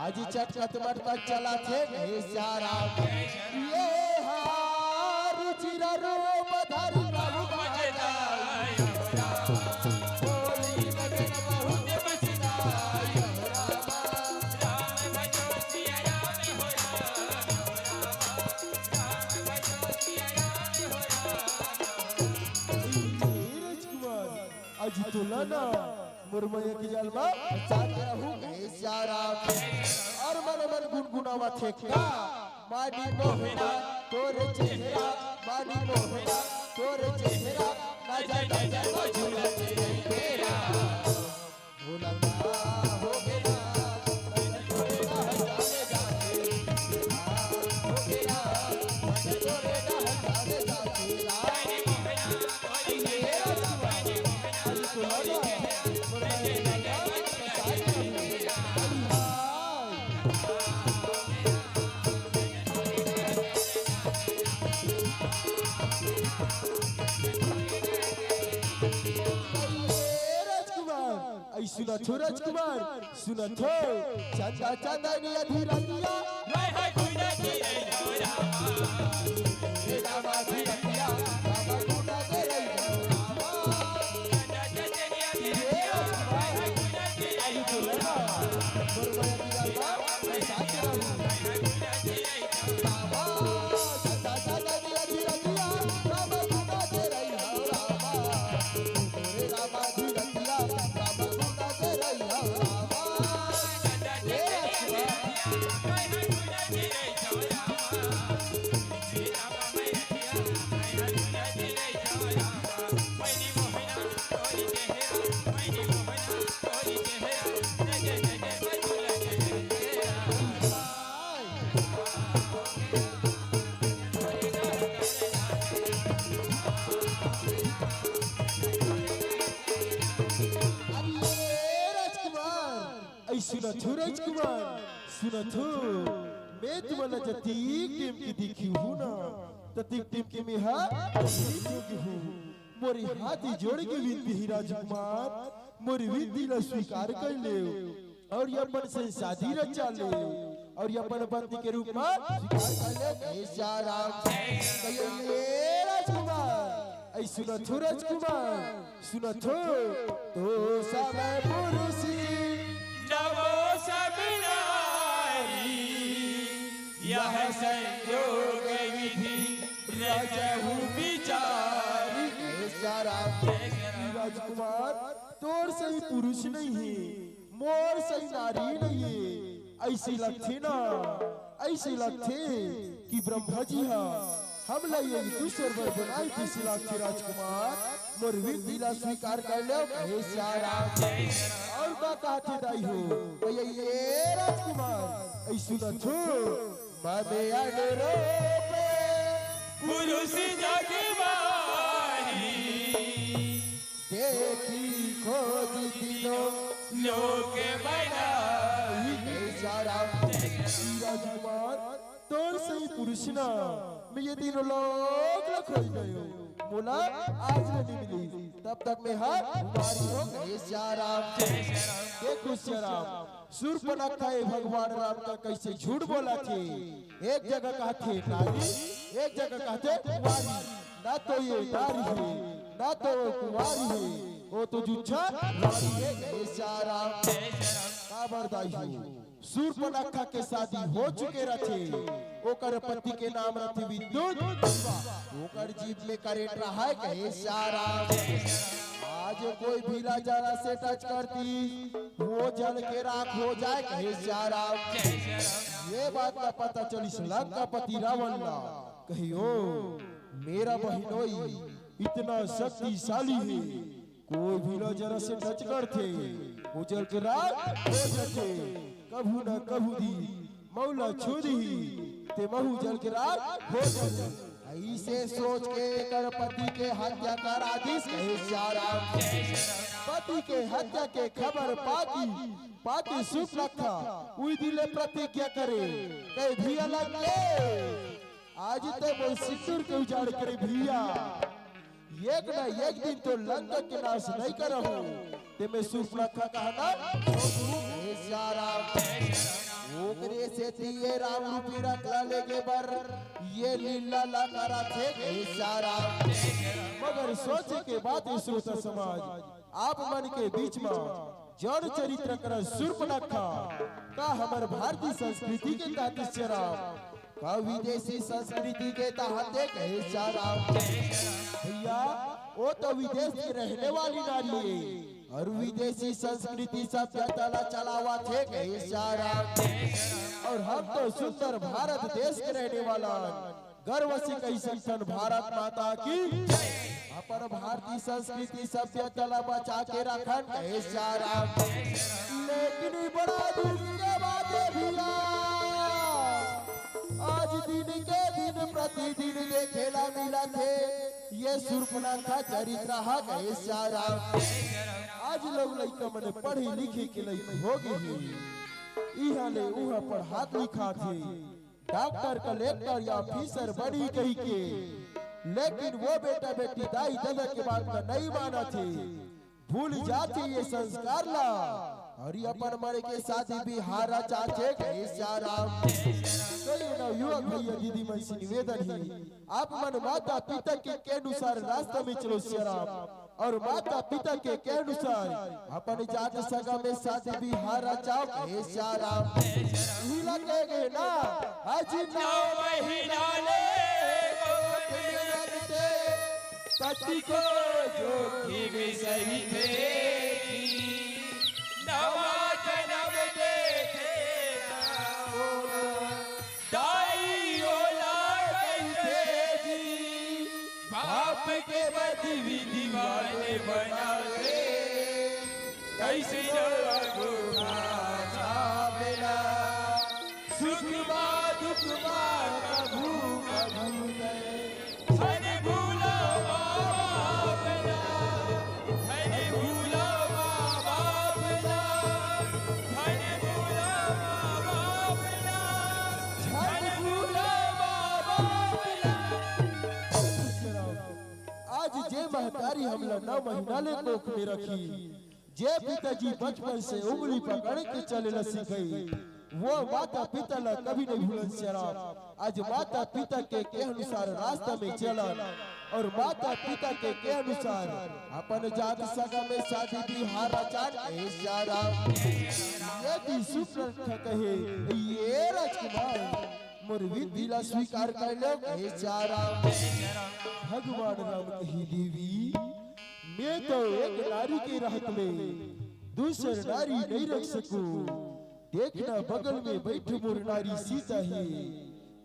आज चटकट मटकट चला थे गए सारा। ये हार चिरा रूप धरि प्रभु बजाय, बोली बजन बहुत बसनाय राम भजो सिया राम हो राम। आज तुलना मुरमैया की जलवा चाहते रहूं गए सारा। और मन मन गुनगुनावा थे क्या, मानी मोहना तोरे चेहरा, मानी मोहना तोरे चेहरा, ना जाए ना जाए वो झूला तेरा भोला हो गया तोरे ना जाने जाते हो गया तोरे ना जाने जाते रानी सुना थो राजकुमार, सुना थो चंदा चांदनी अधीरतिया हाय हाय गुना की रे रामा धीरतिया रामा गुना के रे चंदा चंदनिया रे हाय हाय गुना की रे मुरमैया की जलवा मैं साथ रहूं। कोई चेहरा जय जय जय मधुर राजकुमार राजकुमार सुनत हो मैं तुम्हाला जती टीम की दिखी हूँ ना तती टीम की में हूँ मोरी हाथी जोड़ के विनती ही राजकुमार मोरी विनती ला स्वीकार कर ले और ये अपन से शादी रचा ले और ये अपन पत्नी के रूप में स्वीकार कर ले ऐसा राम कहिए राजकुमार ऐ सुनत हो राजकुमार सुनत हो तो समय पुरुषी नवो सबनारी यह संयोग विधि रचहु विचारी राजकुमार तोर सही पुरुष नहीं है मोर सही नारी नहीं है ऐसी लगते ना ऐसी लगते कि ब्रह्मा जी हाँ हम लाइए दूसरे वर बनाई किसी लगते राजकुमार मोर विधि ला स्वीकार कर लो हे सारा और का कहते दाई हो ये राजकुमार ऐसी लगते बाबे अनुरूप पुरुष जगवानी देखी खोज दिनों लोक बनाई राजकुमार तोर सही पुरुष ना मैं ये तीनों लोग खोज गयो मोला आज नहीं मिली तब तक मैं हर तुम्हारी हो गए श्याराम देखो श्याराम सूर्पनखा भगवान राम का कैसे झूठ बोला थे एक जगह कहते नारी एक जगह कहते कुंवारी ना तो ये नारी है ना तो वो कुंवारी है वो तो झूठा नारी है श्याराम खबरदारी हो सूर्पनखा के शादी हो चुके रहे ओकर पति के नाम रथे विद्युत ओकर जीव में करेंट रहा है कहे श्याराम आज कोई भीला जरा से टच करती वो जल के राख हो जाए कहे श्याराम ये बात का पता चली लंका पति रावण ला कहियो मेरा बहनोई इतना शक्तिशाली है कोई भीला जरा से टच करते वो जल के राख हो जाते कभू न कभू दी मौला छुदी ते महू जल के राख हो जाते ऐसे सोच के कर पति के हत्या कर आदेश कहे श्याराम पति के हत्या के खबर पाती सुख रखा उई दिले प्रतिज्ञा करे कहे भिया लगे आज तो वो सिंदूर के उजाड़ करे भिया एक ना एक दिन तो लंका के नाश नहीं करहु ते मैं सुख रखा कहना हे श्याराम ओकरे से ये राम रूपी रख लेके बर ये लीला ला करा थे हे श्याराम मगर सोचे के बात श्रोता समाज आप मन के बीच में जड़ चरित्र कर सूर्पनखा का हमार भारतीय संस्कृति के तहत श्याराम का विदेशी संस्कृति के तहत कहे श्याराम भैया वो तो विदेश की रहने वाली नारी है और विदेशी संस्कृति सभ्यता चलावा थे कहे श्याराम और हम तो सुंदर भारत देश के रहने वाला गर्व से कही सकते भारत माता की अपन भारतीय संस्कृति सभ्यता बचा के रखन कहे श्याराम लेकिन बड़ा दुख के बात है भैया आज दिन के दिन प्रतिदिन देखेला मिला थे ये सूर्पनखा चरित्र हा गए श्याराम आज लोग लइका मने पढ़ी लिखी के लइका हो गई इहा ले उहा पढ़ात लिखा थे डॉक्टर कलेक्टर या ऑफिसर बड़ी कही के लेकिन वो बेटा बेटी दाई दादा के बात का नहीं माना थे भूल जाते ये संस्कार ला और ये अपन मरे के शादी भी हारा चाचे गए श्याराम युवक भैया दीदी मन से निवेदन है आप मन माता पिता के अनुसार रास्ता में चलो श्याराम और माता पिता के अनुसार अपन जात सगा में शादी भी हारा चाओ गए श्याराम ही लगेगे ना आज 9 महीना ले पति को जोखिम सही थे नवा जन्म देखेगा दाई औलाद कैसे जी बाप के बदी विधि वाले बनावे कैसे अंगूठा छापेला सुख मा दुख मा कभू कभू नहीं हर भूला बाबला हर भूला बाबला हर भूला बाबला हर भूला बाबला आज जे महतारी हमला 9 महीना ले कोख में रखी जे पिताजी बचपन से उंगली पकड़ के चले सीखई वो माता पिता ला कभी नहीं भूलन शराब आज माता पिता के अनुसार रास्ता में चला और माता पिता के अनुसार अपन जात सगा में शादी बिहार आचार शराब यदि सुप्र कहे ये राजकुमार मोर विधिला स्वीकार कर लो शराब भगवान राम कही देवी मैं तो एक नारी के रहत में दूसर नारी नहीं रख सकूं देखना बगल में बैठे मोर नारी सीता है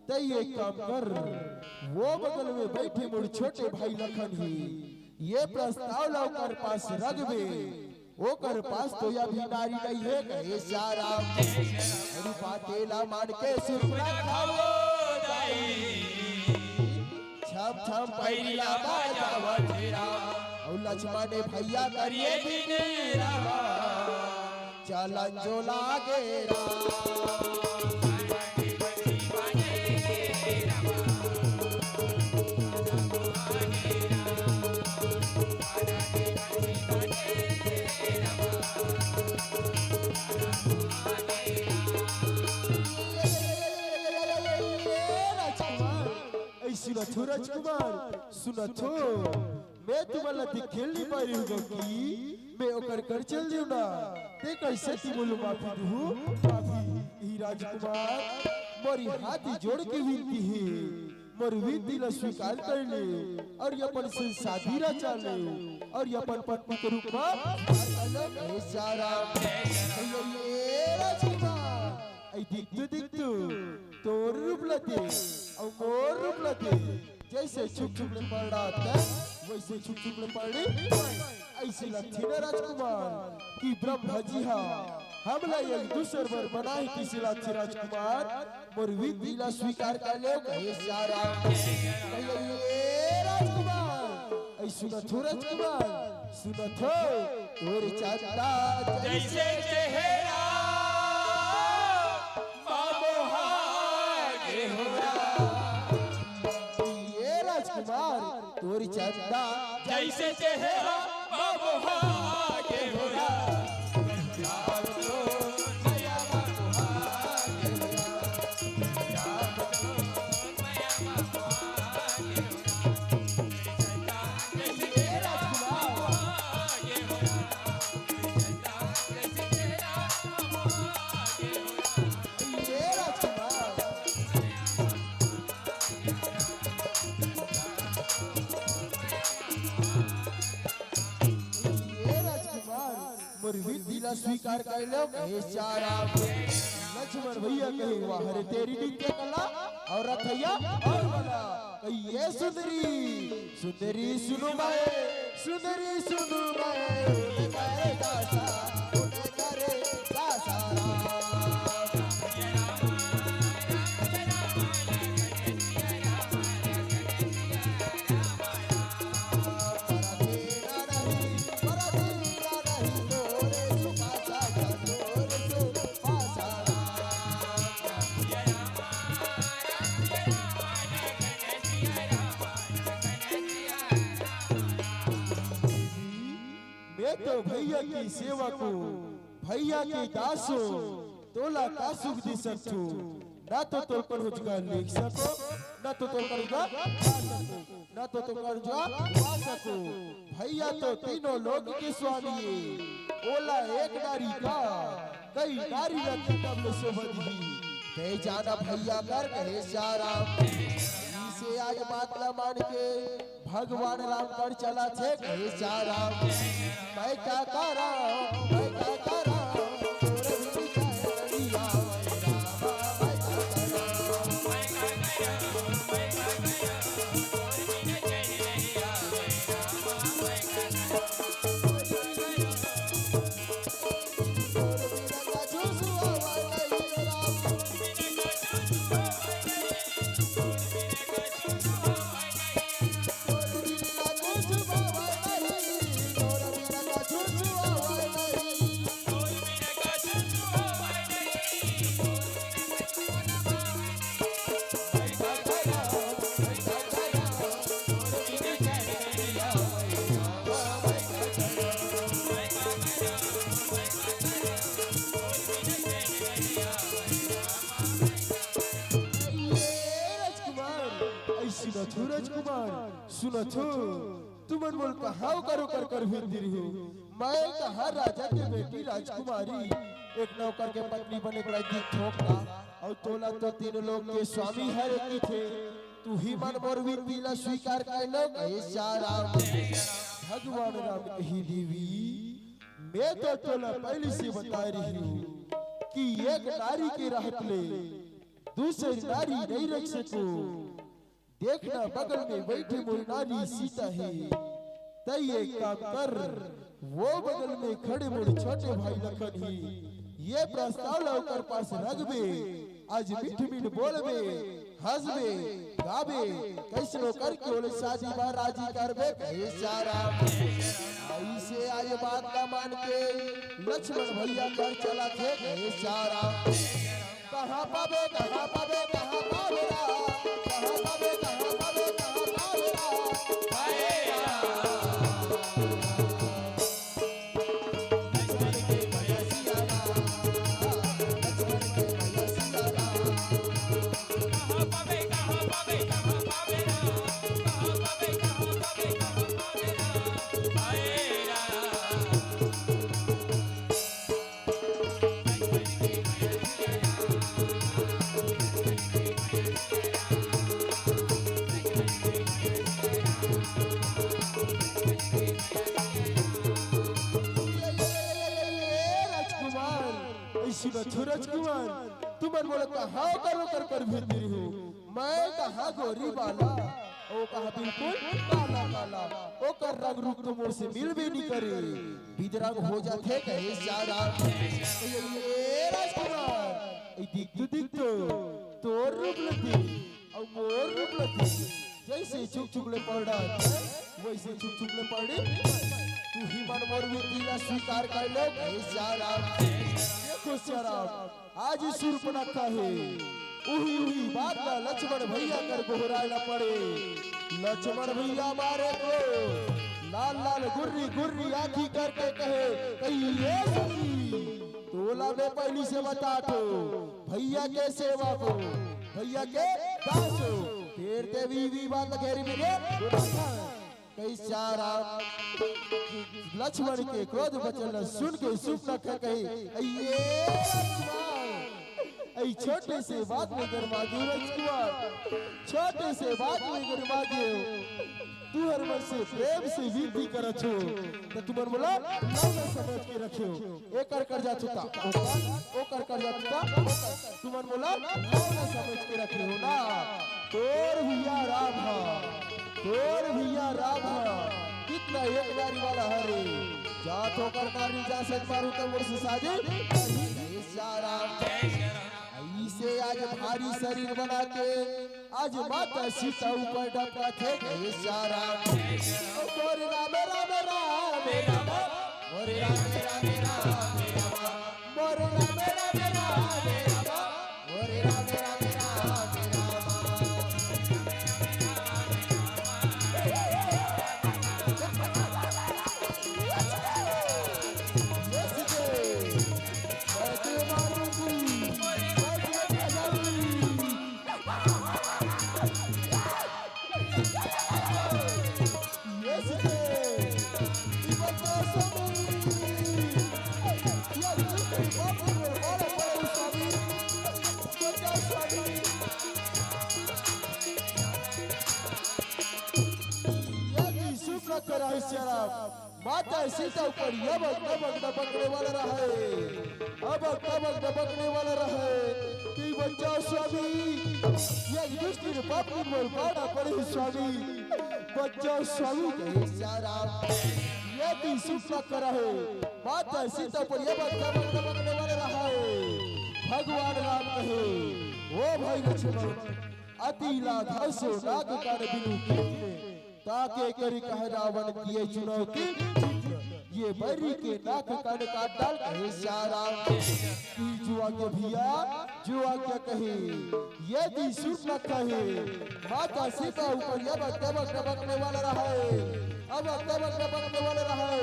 तय एक काम कर वो बगल में बैठे मोर छोटे भाई लखन है ये प्रस्ताव लौकर पास रख दे ओकर पास तो या भी नारी नहीं है कहे सारा रूपातेला मान के सुरला खाओ छम छम पैरिया बाजावा तेरा और लक्ष्मण भैया करिए दिनेरा चलन जो लागेरा सुनथो राजकुमार सुनथो मैं तुम्हारा दिखेली पारी हूँ कि मैं ओकर कर चल जाऊँ ना ते कैसे ती बोलो माफी दूँ माफी ही राजकुमार मोरी हाथी जोड़ के विनती है मोर विनती ला स्वीकार कर ले और ये अपन संसाधी रचा ले और ये अपन पत्नी के रूप में सारा राजकुमार ऐ दिखतु तोर रूप लते और मोर रूप लते जैसे छुप छुप में पड़ाता वैसे छुप छुप में पड़े ऐसे लगती ना राजकुमार कि ब्रह्मा जी हमला एक दूसर बर बनाए किसी लाठी राजकुमार मोर विधिला स्वीकार कर ले कहे सारा राजकुमार ऐ सुनथो राजकुमार सुनथो तोर चाचा जैसे चेहरा तोरी चंदा जैसे चेहरा बाबूहा के होरा विधिला स्वीकार कर लो कहे सारा लक्ष्मण भैया कहे वाह रे तेरी नित्य कला और रथैया और बला ये सुंदरी सुंदरी सुनो मैं सुंदरी सुनो मैं करे दासा करे दासा तो भैया की सेवा को भैया के दासो तोला का सुख दे सकतो ना तो तोल पर रोजगार लिख सको ना तो तोल पर जा सको ना तो तोल पर जा सको भैया तो तीनों लोग के स्वामी ओला एक नारी का कई नारी रखी तब ले शोभदी ते जाना भैया कर कहे सारा इसे आज बात न मान के भगवान राम कर चला थे कहे सारा मैं क्या करा मैं क्या करा सूरज कुमार सुनो छो तुम अनमोल कहाँ करो कर फिर दिरी हो मैं कहाँ राजा के बेटी राजकुमारी एक नौकर के पत्नी बने बड़ा दी ठोका और तोला तो तीन लोग के स्वामी है की थे तू ही मन मोर विनती स्वीकार कर लो ऐसा राम भगवान राम कही देवी मैं तो तोला पहले से बता रही हूँ कि एक नारी के रहत ले दूसरी नारी नहीं रख सको देखना बगल में बैठी मोरी नारी सीता है तय एक काम कर वो बगल में खड़े मोरे छोटे भाई लखन ही ये प्रस्ताव लौकर पास रखबे आज मीठ मीठ बोलबे हंसबे गाबे कैसनो करके बोले शादी बा राजी करबे कैसा राम ऐसे आज बात का मान के लक्ष्मण भैया कर चला थे कैसा राम कहाँ पावे कहाँ पावे कहाँ पावेला कहाँ पावे कहाँ पावे कहाँ पावेला सूरज कुमार तुम बोले कहाँ करो कर फिर रही हो मैं कहाँ गोरी बाला ओ कहा बिल्कुल काला काला ओ कर रंग रूप तो मोर से मिल भी नहीं करे बिदरंग हो जाते कहे सारा ये राजकुमार दिख तोर रूप लती और मोर रूप लती जैसे चुक ले पड़ रहा वैसे चुक ले पड़े तू ही मन मोर विनती स्वीकार कर लो कहे सारा आज सूर्पणखा है उही बात का लक्ष्मण भैया कर गोहराना पड़े लक्ष्मण भैया मारे को लाल लाल गुर्री गुर्री आंखी करके कहे कहिए तोला में पहली से बता तो भैया के सेवा को भैया के दास हो फिर ते भी बात घेरी में कैसा राम लक्ष्मण के क्रोध वचन सुन के सूर्पणखा कही ये छोटे से बात में गरमा दो राजकुमार छोटे से बात में गरमा दो तू हर मन से प्रेम से विनती कर छो तो तुमन बोला ना समझ के रखियो एक कर जा चुका ओ कर जा चुका तुमन बोला ना समझ के रखियो ना तोर भैया राम तोर भैया राम कितना एक नारी वाला हरे जा तो कर नारी जा से मारू तो मोर से साजे सारा ऐसे आज भारी शरीर बना के आज माता सीता ऊपर डपका थे गए सारा मोर राम राम राम राम मोर राम राम राम मोर राम राम राम मोर राम राम माता सीता ऊपर यबक दबकने वाला रहे अब दबकने वाला रहे कि बच्चा स्वामी ये दुष्ट पाप में पाना पड़े स्वामी बच्चा स्वामी के सारा ये भी सुख कर रहे माता सीता ऊपर यबक दबकने वाला रहे भगवान राम कहे ओ भाई लक्ष्मण अति लाघव नाग कान बिनु ताके करी कह रावण किए चुनौती ये बरी के नाक कान काट डाल कहे सारा जुआ के भैया जुआ क्या कहे यदि सूर्पणखा कहे माता सीता ऊपर यबक दबकने वाला रहे अब दबकने वाला रहे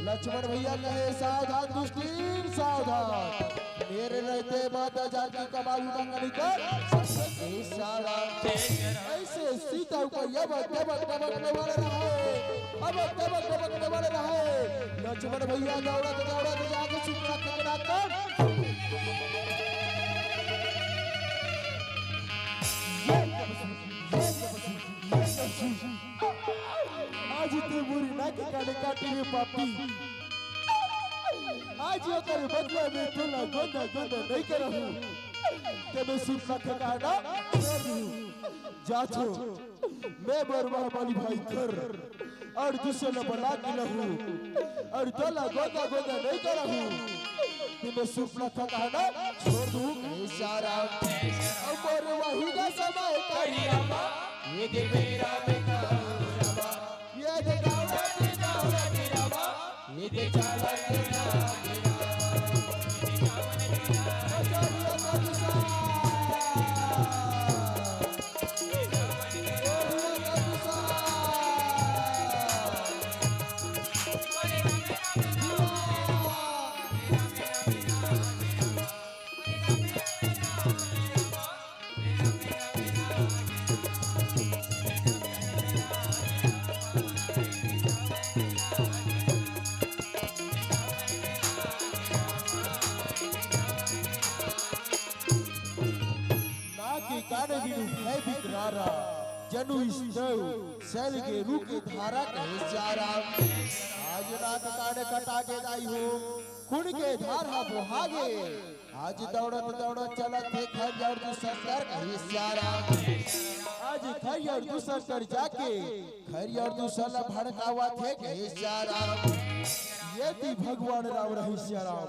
लक्ष्मण भैया कहे सावधान दुष्टी सावधान मेरे रहते माता जानकी कमाऊ मंगनी कर कहे श्याराम। जय श्री राम। ऐसे सीता को यमक दबकने वाले रहे, अब दबकने वाले रहे। लक्ष्मण भैया दौड़त जाके सुपना खड़ा कर आज इतने बुरी ना के काटे काटे रे पापी। आज ये कर बदला में टोला गोंदा नहीं करहूं के मैं सुपना खड़ा कर दूं। जाछो मैं बरवा वाली भाई कर और दूसरा बना के रहूं और टोला गोंदा नहीं करहूं कि मैं सुपना खड़ा छोड़ दूं कहे श्याराम। और वही का समय कही रामा ये दे मेरा बेटा रामा, ये दे गावा रामा, ये दे चाला तेरा जनु स्नेह शैल के रूके धारा कहे श्याराम। आज नाक काने कटा के दाई हो खून के धारा बोहागे। आज दौड़त चलत थे खैर दूसर कहे श्याराम। आज खैर दूसर जाके खैर दूसर भड़कावा थे कहे श्याराम। ये थी भगवान राम रहे श्याराम।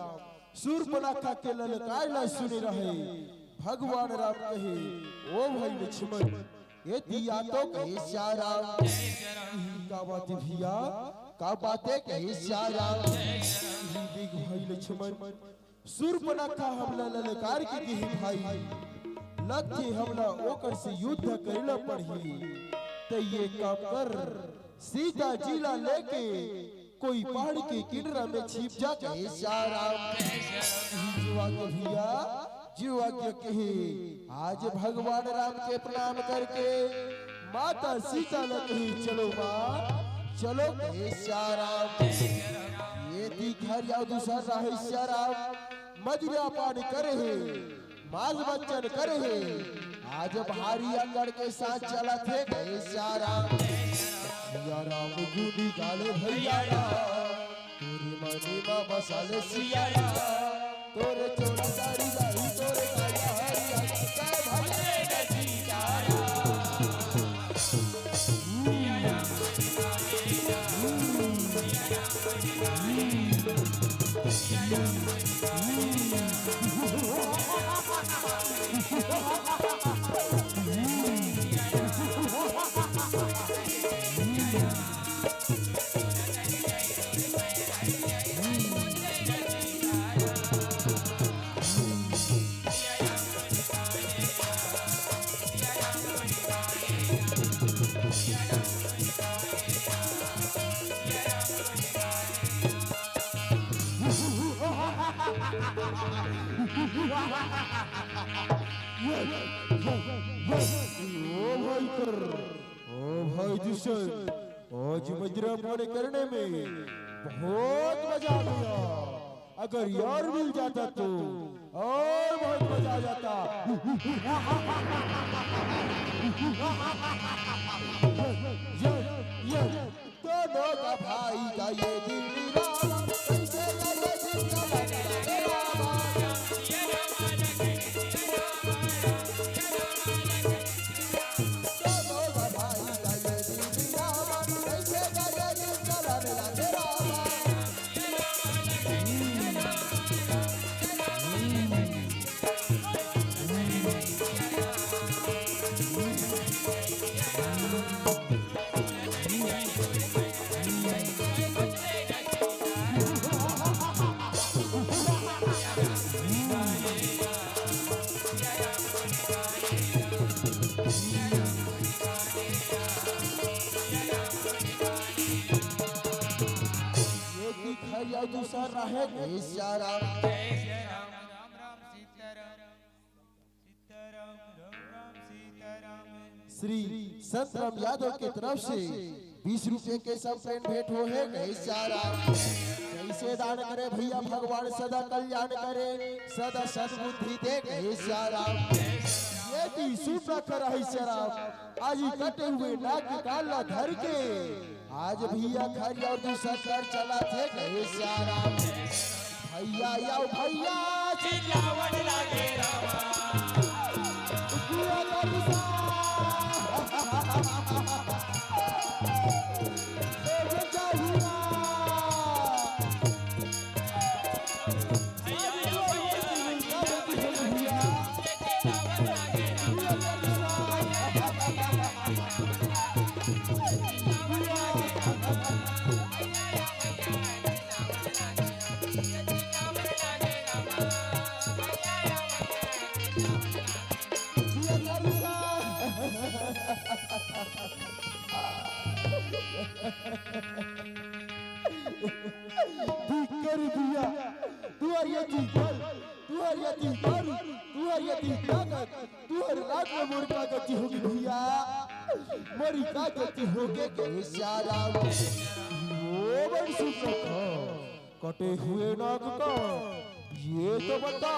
सूर्पनखा के ललकार न सुने रहे भगवान राम कहे ओ भाई लक्ष्मण ये दिया तो कहे श्याराम। का बात भैया का बातें कहे श्याराम। देख भाई लक्ष्मण सूर्पनखा हमला ललकार के कही भाई लगे हमला ओकर से युद्ध करेला पड़ी। तो ये काम कर सीता जिला लेके कोई पहाड़ के किनारा में छिप जा कहे श्याराम। जुआ के भैया जुआ के कहे आज भगवान राम के प्रणाम करके माता सीता ने कही चलो माँ चलो कहे श्याराम। ये दिखर या दूसरा रहे श्याराम मदिरा पान करे है माल बच्चन करे है। आज भारी अंगड़ के साथ चला थे कहे श्याराम। श्याराम गुनी गाले भैया तोरी मनी माँ बसाले सियारा तोरे चोरा सारी दाई तोरे काया हरिया काय भले नसीतारा। ओ भाई दुष्यंत आज मदिरा पान करने में बहुत मजा आ गया। अगर यार मिल जाता तो और बहुत मजा आ जाता। दोनों का भाई का ये दिल निराला कैसे लगे जिसका लगे रामा। दूसरा रहे गए श्याराम। जय श्री राम राम राम सीताराम सीताराम राम राम श्री संत राम यादव की तरफ से 20 रुपए के सब पेन भेंट हो है। कैसे दान करे भैया भगवान सदा कल्याण करे, सदा सद्बुद्धि दे ये सूफा करा है शराब आज कटे हुए नाक काला धर के आज भैया खरी और दूसरा कर चला थे भैया या भैया चिल्लावन लागे रामा मरी का गति होगे कटे हुए नाक का ये तो बता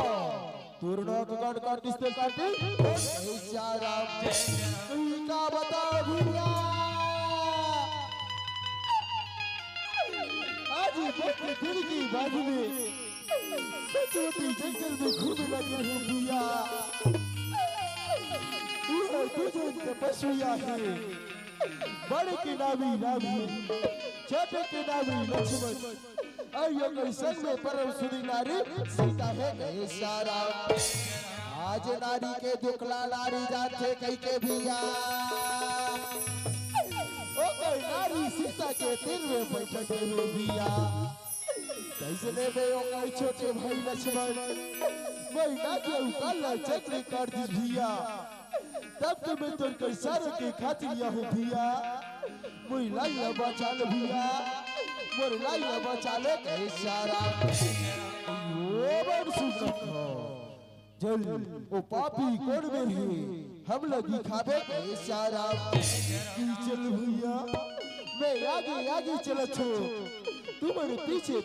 तोर नाक काट किसने काटे का बता भैया आज दिन की बाजू में सचवती जंगल में घूमने लगे हो भैया तपस्विया है बड़े के नामी छोटे के नामी लक्ष्मण अयो कैसन में परम सुनी नारी सीता है आज नारी के दुखला नारी जाते कई के भैया ओ कोई नारी सीता के तीर में बैठे हो भैया कैसे में ओ कोई छोटे भाई लक्ष्मण वही ना के उकाला चक्र काट दी भैया तब तो मैं तो कर सारे के खातिर लिया हूँ भैया मुई लाइला बचा ले भैया मोर लाइला बचा ले सारा ओ बड़ सुखो जल ओ पापी कोण में है हम लगी खाबे सारा चल भैया मैं आगे चलो छो तुम मेरे पीछे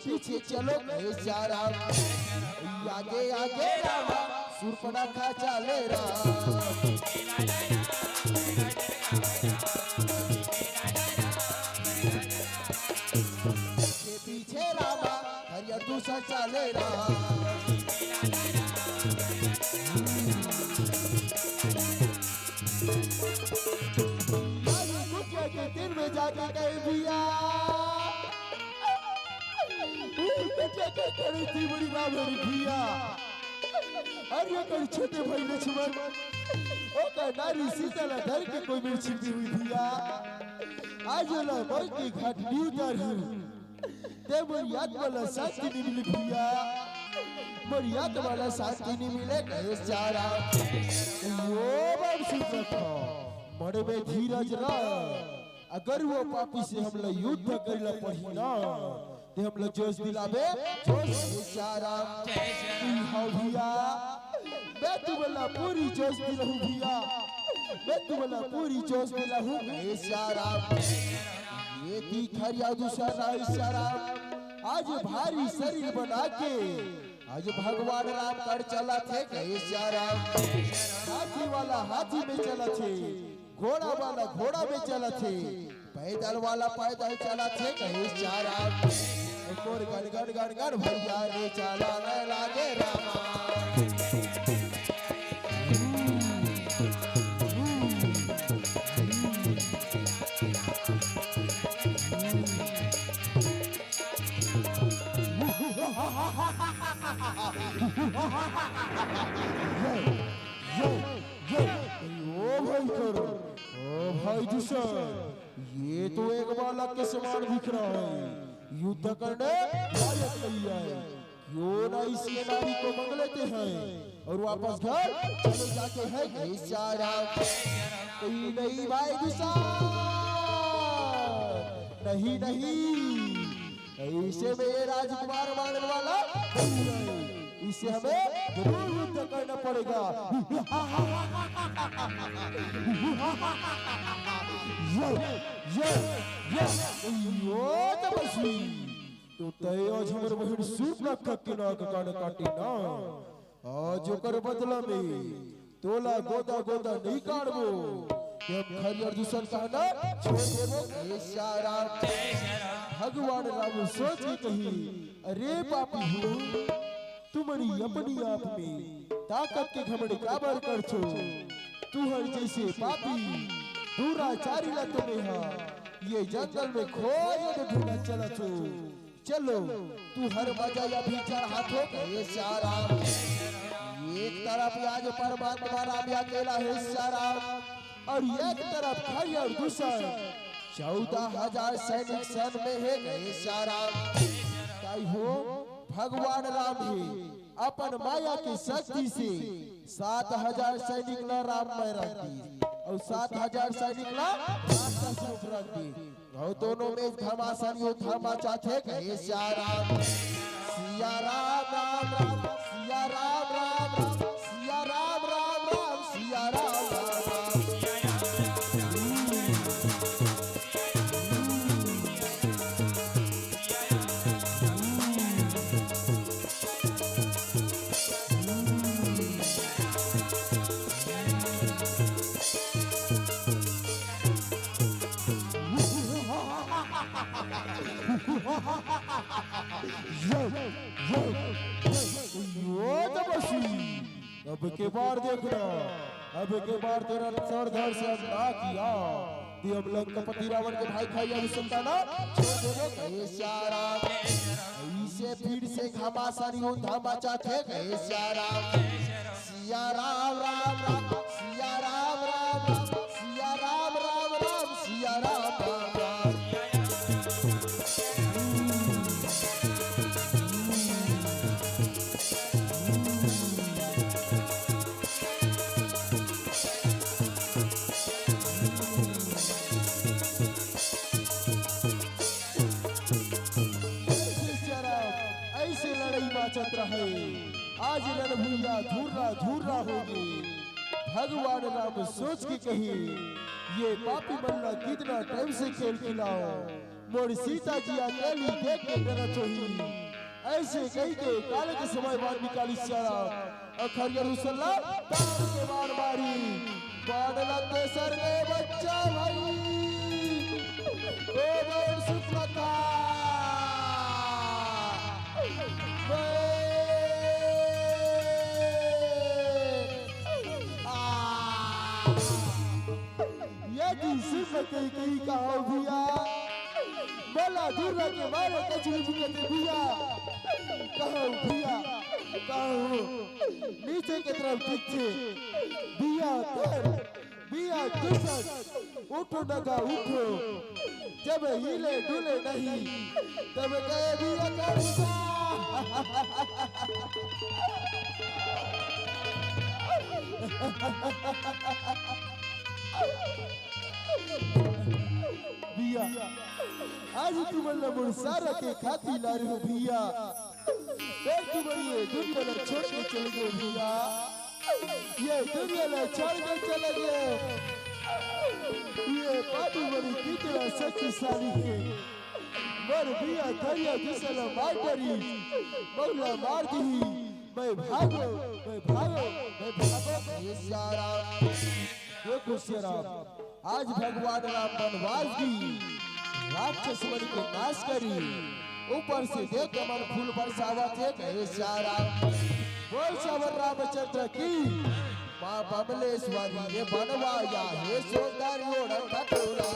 चलो सारा आगे रामा सुरपणखा चले पीछे रामा हरिया दूसरा चले के दिन में जाके कहे भैया थी बड़ी बात भैया अरे कहीं छोटे भाई लक्ष्मण ओ का नारी सीता ला धर के कोई मेरी छिपी हुई भैया आज ला मोई की घाट नी उतार ते मोरी याद वाला शांति नहीं मिली भैया मोरी याद वाला शांति नहीं मिले कहे सारा वो बाप सीता बड़े में धीरज रहा अगर वो पापी से हम लोग युद्ध करला पड़ी ना ते हम लोग जोश दिलावे जोश सारा भैया मैं तुम्हारा पूरी जोश दिलाऊं भैया मैं तुम्हारा पूरी जोश दिलाऊं सारा ये दिखरिया दूसरा इशारा आज भारी शरीर बना के आज भगवान राम कर चला थे सारा हाथी वाला हाथी में चला थे घोड़ा वाला घोड़ा में चला थे पैदल वाला पैदल चला थे सारा गण गण गण गण भैया रे चला न लागे रामा ओ भाई करो ओ भाई दूसर ये तो एक बालक के समान दिख रहा है युद्ध करने लायक नहीं है क्यों ना इसके नारी को मंग लेते हैं और वापस घर चले जाते हैं सारा नहीं भाई दूसर नहीं ऐसे में राजकुमार मानने वाला इससे हमें जरूर युद्ध करना पड़ेगा। तो तय आज हमर बहन सूर्पनखा के नाक कान काटी ना, आज ओकर बदला में तोला गोदा गोदा नहीं काटबो, हम खरियर दूसर कहना छोड़ देबो। भगवान राम सोच के कही, अरे पापी हो, तुम्हारी अपनी आप में ताकत के घमंड काबर कर छो, तू हर जैसे पापी दुराचारी ला तुम्हें हा, ये जंगल में खोज ढूंढना चला छो। चलो तू हर मजा या भी चार हाथों के श्याराम, एक तरफ आज परमात्मा राम अकेला है श्याराम, और एक तरफ खरी और दूसर 14,000 सैनिक सन में है गए श्याराम। ताई हो भगवान राम ही अपन माया की शक्ति से 7,000 सैनिक ला राम में रख दी, और 7,000 सैनिक ला रास्ता से रख दी, और दोनों में घमासान युद्ध मचा थे गए श्याराम। सिया राम राम राम, सिया राम राम राम, सिया राम राम राम, सिया राम राम राम। अब के बार देखना, अब के बार तेरा सर धड़ से हम ना किया, ती हम लंकापति रावण के भाई खाई अभी सुनता ना छोड़ देबो कहे श्याराम। इसे फिर से घमासान युद्ध मचा थे कहे श्याराम। सिया राम राम राम, सिया राम राम राम, सिया राम राम राम, सिया राम राम राम। चंद्र है आज रणभूया धूर्रा धूर्रा होगी। भगवान राम सोच के कही, ये पापी मल्ला कितना टाइम से खेल खिलाओ, मोर सीता जी अकेली देख के डरा चोही। ऐसे कही के काले के समय बाद निकाली सारा अखरियर उसला तार के बार मारी, बाण लगते सर में बच्चा भाई, ओ बहन सूर्पनखा कहीं कहो भैया, बोला दूर के मारे कचरी बुकते भैया, कहो भैया कहो नीचे की तरफ पीछे भैया तर भैया दूसर उठो नगा उठो, जब हिले डुले नहीं तब कहे भैया कैसा। भैया आज तुम्हारे मोर सारा के खाती ला रहे हो भैया, फिर तुम्हारी दुनिया ने छोड़ के चले गए भैया, ये दुनिया ने छोड़ के चले गए। ये पापी बड़ी कितना शक्तिशाली है, मोर भैया धैर्य दूसरा मार करी, मौला मार दी, मैं भागो मैं भागो मैं भागो। ये सारा देखो श्याराम, आज भगवान राम वनवास दी, राक्षस बन के नाश करी, ऊपर से देख मन फूल बरसावा थे कहे श्याराम। बोल श्यावर रामचंद्र की माँ बमलेश्वरी ने बनवाया है सौंदर्यों कटोरा।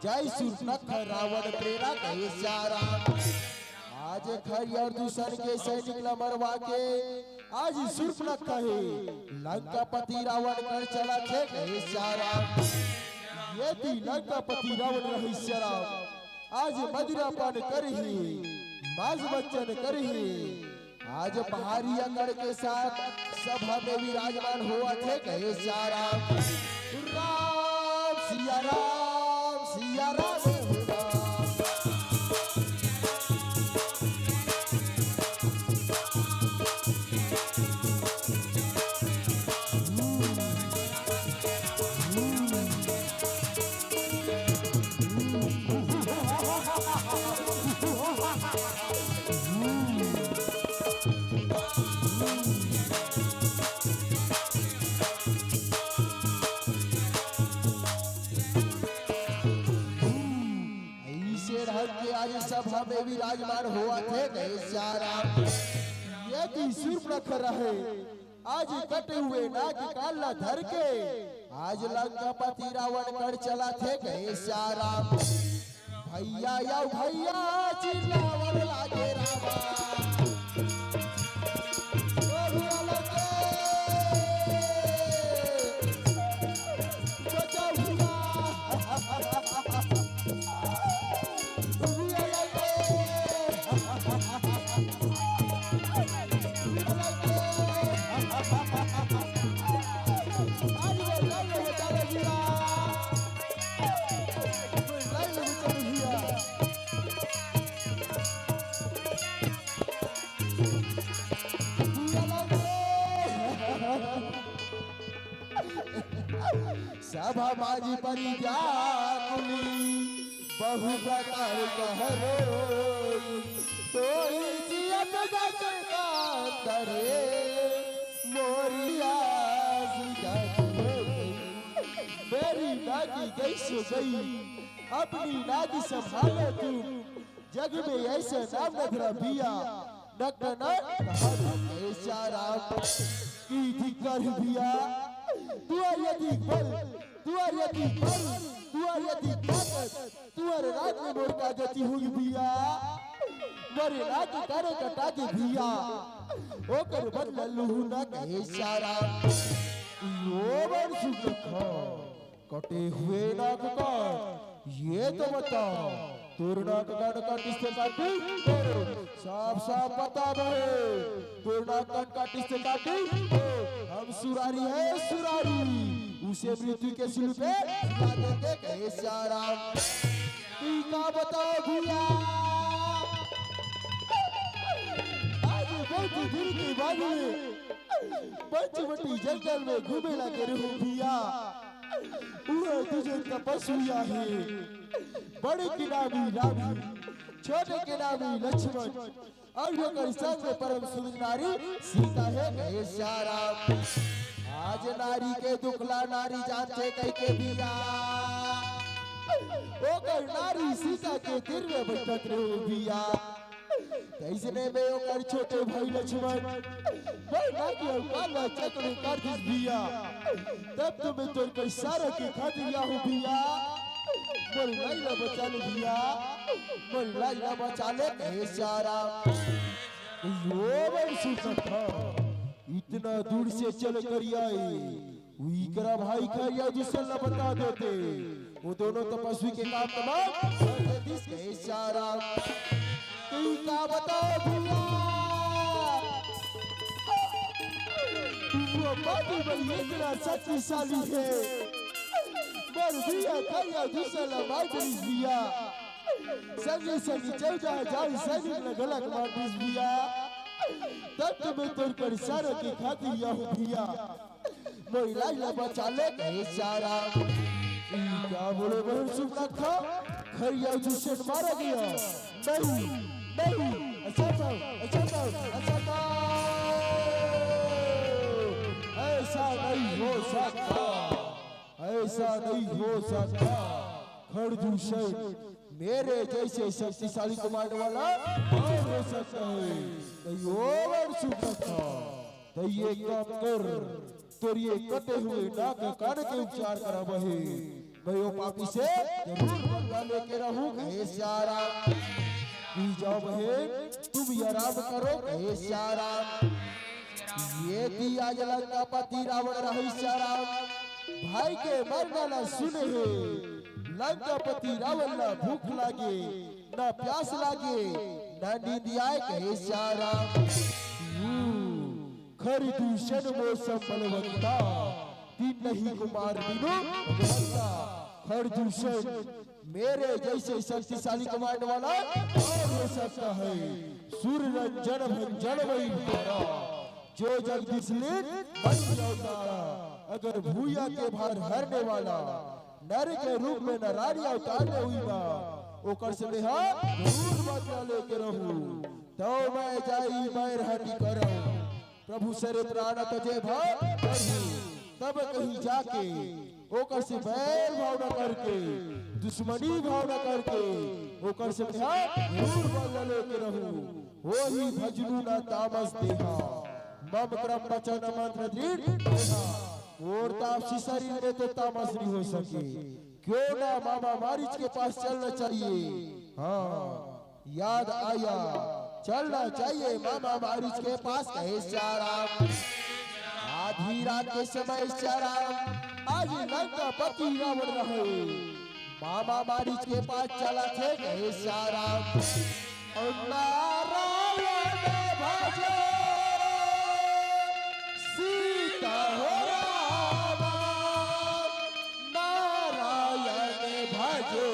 जय सूर्पनखा रावण प्रेरा कहे श्याराम। आज खरिया और दूसर के सैनिक ला मरवा के आज शूर्पणखा है लंकापति रावण कर चला थे कहे सारा यदि लंकापति रावण रही सारा आज मदिरा पान करही मांस भक्षण करही आज पहाड़िया गढ़ के साथ सभा में विराजमान हुआ थे कहे सारा राम सिया राम सिया राम आज सभा में विराजमान हुआ थे गए सारा यदि शूर्पणखा रहे आज कटे हुए नाग काला धर के आज लंकापति रावण कर चला थे गए सारा भैया या भैया चिल्लावन लागे रामा सभा माजी परिजाकुली बहु प्रकार कहरो तो जियत जगता करे मोरिया मेरी नागी गई सो गई अपनी नागी संभालो तुम जग में ऐसा नाम नजरा बिया नक ऐसा राम की धिक्कर बिया तुअर यदि बल तुअर यदि बल तुअर यदि ताकत तुअर रात में मोड़का गति हुई बिया मरे रात करे कटा के बिया ओकर बदल लहू न कहे सारा योवन सुखा कटे हुए नाक का ये तो बताओ तोर नाक का किससे काटी साफ साफ बता रहे तोर नाक का किससे काटी हम सुरारी है सुरारी उसे मृत्यु के सिल पे ला देंगे कहे सारा टीका बताओ भैया आज बहुत दिन की बात में पंचवटी जंगल में घूमे लगे रहूं भैया वो तुझे तपस्विया है बड़े के नामी रामी छोटे के नामी लक्ष्मण और वो कर संग में परम सुंदर नारी सीता है गए सारा आज नारी के दुखला नारी जानते कई के बिया वो कर नारी सीता के दिल में बैठत रहो बिया कैसने में वो कर छोटे भाई लक्ष्मण भाई ना कि काला चक्र कर दिस बिया तब तो मैं तो कर सारा के खातिर या हूँ बिया मोर लाइला बचा ले भैया मोर लाइला बचा ले कहे सारा यो सुखा इतना दूर से चल कर आए उईकरा भाई खरिया जिसे न बता देते वो दोनों तपस्वी के काम तमाम कर देती कहे सारा तू क्या बताओ भैया वो बाबू बड़ी इतना शक्तिशाली है पर भैया खरिया जिसे न मार दिया संगी संगी चल जा जान संगी न गलत मार दिया तब तो मैं तोड़ कर सारा के खातिर या हूँ भैया मोरी लाइला बचा ले कहे सारा क्या बोले बहन सुखा खरिया जिसे मारा गया नहीं नहीं अच्छा था ऐसा नहीं हो सकता ऐसा नहीं हो सकता खरदूषण मेरे जैसे शक्तिशाली को मारने वाला और हो सकता है और सुखा तो ये काम कर तो ये कटे हुए नाक कान के उपचार करा बहे मैं वो पापी से जरूर बदला लेके रहूं कहे सारा जाओ बहन तुम आराम करो कहे श्याराम। ये थी आज लंकापति रावण रहे श्याराम। भाई के मरना न सुने है, लंकापति रावण न भूख लागे न प्यास लागे न नींद आए कहे श्याराम। खरदूषण मौसम बलवंता, दिन नहीं कुमार दिनो भगवंता। खरदूषण मेरे जैसे शक्तिशाली कमांड वाला और हो सकता है। सूर्य रंजन भंजन वही तारा, जो जगदीश लीन बन अवतारा। अगर भूया के भार हरने वाला, नर के रूप में नारायण अवतार हुई बा, ओकर से नेहा जरूर बदला लेके रहूं। तो मैं जाई मैं हटी करऊं, प्रभु सरे प्राण तजे भाव करहूं। तब कहीं जाके ओकर से बैर भाव न करके, दुश्मनी भाव न करके, ओकर से जरूर बदला लेके रहूं। वो ही भजनू न तामस देहा, मम क्रम वचन मंत्र दृढ़ देहा। और तापसी शरीर में तो तामस नहीं हो सके, क्यों ना मामा मारिच के पास चलना चाहिए। हाँ याद आया, चलना चाहिए मामा मारिच के पास कहे श्याराम। आधी रात के समय श्याराम आज लंकापति रावण रहे, मामा मारिच के पास चला थे कहे श्याराम। और नारायण भजो सीता हो रामा, नारायण भजो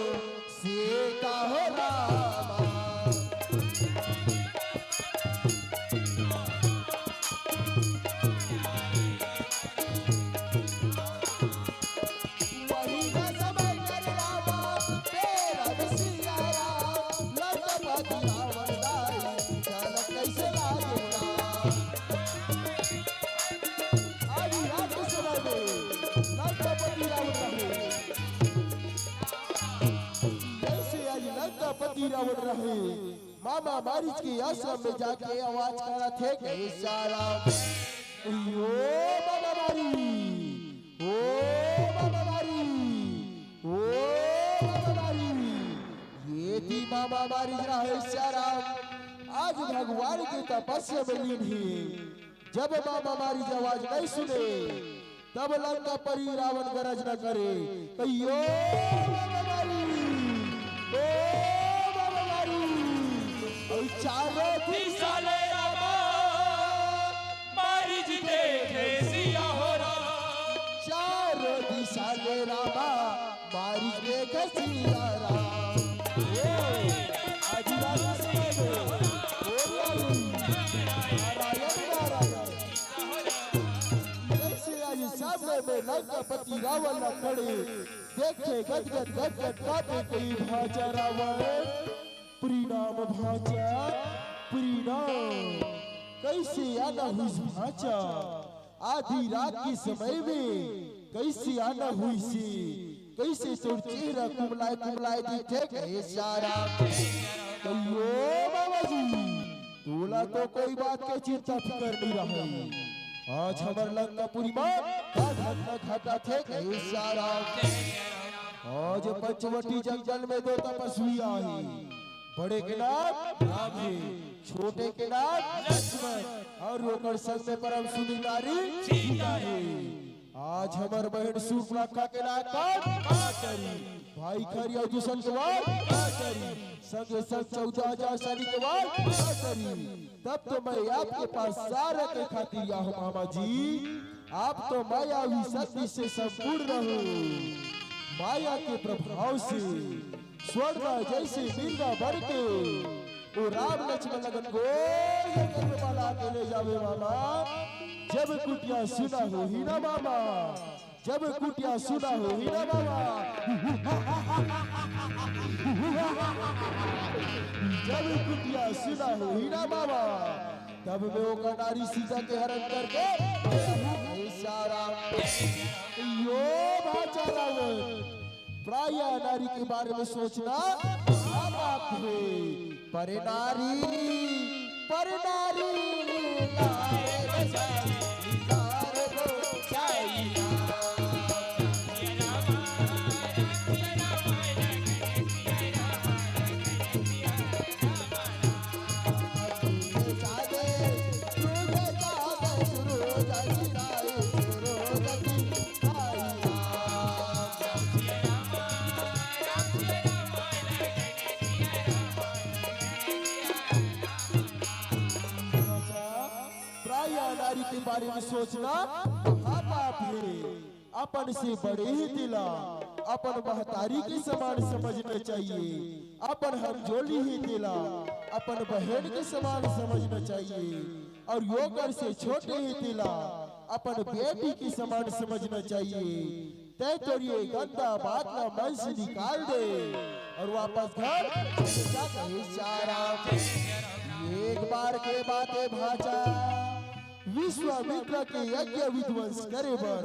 सीता हो रामा। रावण रहे, मामा मारिच के आश्रम में जाके आवाज करा थे कहे श्याराम। ओ मामा मारी, ओ मामा मारी, ओ मामा मारी। ये थी मामा मारिच रहे श्याराम आज भगवान की तपस्या में लीन है। जब मामा मारिच आवाज नहीं सुने, तब लंका परी रावण गरज न करे, कहियो मामा मारी, चारों दिशा ले रामा, मारिच देखे सिया हो राम। चारों दिशा ले रामा, मारिच देखे सिया राम। आज रात समय में नारायण नारायण। जैसे आज सामने में लंकापति रावण न खड़े, देखे गदगद गदगद कांपे कोई भाजा रावण। परिणाम भाचा परिणाम, कैसे आना हुई भाचा, आधी रात के समय में कैसे आना हुई सी, कैसे तोर चेहरा कुमलाए कुमलाए दिखे कहे श्याराम। कहियो बाबा जी, तोला तो कोई बात के चिंता फिकर नहीं रही। आज हमार लंकापुरी मां घटना घटा थे कहे श्याराम। आज पंचवटी जंगल में दो तपस्वी आए, बड़े के नाम राम है, छोटे के नाम लक्ष्मण और ओकर संग में परम सुंदरी नारी सीता है। आज हमार बहन सूर्पनखा के नाम काटरी, भाई खरी और दुष्मन के वार काटरी, संग संग 14,000 सैनिक के वार काटरी। तब तो मैं आपके पास सारा के खातिर या हूँ मामा जी। आप तो मायावी शक्ति से संपूर्ण हो, माया के प्रभाव से स्वर्ग जैसे मिर्गा बढ़ के वो राम लक्ष्मण लगन गोल वाला के ले जावे मामा। जब कुटिया सुना हो ही ना मामा, जब कुटिया सुना हो ही ना मामा, जब कुटिया सुना हो ही ना मामा, तब में वो नारी सीता के हरण करके सारा यो भाचा रावण। प्राय नारी के बारे में सोचना बात है, पर नारी नारी के बारे में सोचना महापाप है। अपन से बड़े ही दिला, अपन महतारी के समान समझना चाहिए। अपन हमजोली ही दिला, अपन बहन के समान समझना चाहिए। और योगर से छोटे ही दिला, अपन बेटी के समान समझना चाहिए। तय तो ये गंदा बात ना मन से निकाल दे और वापस घर एक बार के बातें भाचा विश्वामित्र के यज्ञ विध्वंस करे बर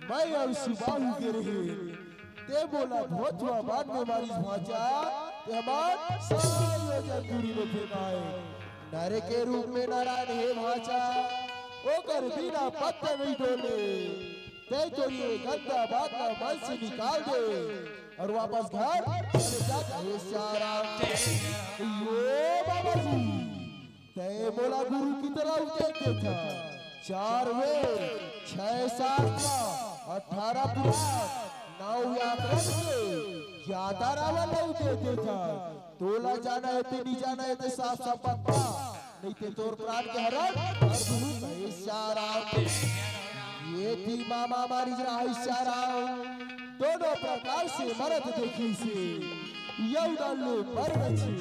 मैं और सुबाहु के रहे। ते बोला भोजवा बाद में मारिस भाचा ते हमार सारी योजन दूरी में फेंकाए। नरे के रूप में नारायण है भाचा, ओकर बिना पत्ते नहीं डोले। ते तो ये गंदा बात ना मन से निकाल दे और वापस घर चले जा। ये बाबा जी ते बोला गुरु की तरह देखते था 4 वेद 6 शास्त्र 18 पुराण 9 व्याकरण के ज्यादा रावण नहीं देते था। तोला जाना है ते नहीं जाना है ते साफ साफ पक्का नहीं ते तोर प्राण के हरण और गुरु का इशारा। ये थी मामा मारी जरा इशारा दोनों प्रकार से मरद देखी से यौ डाले मरद छे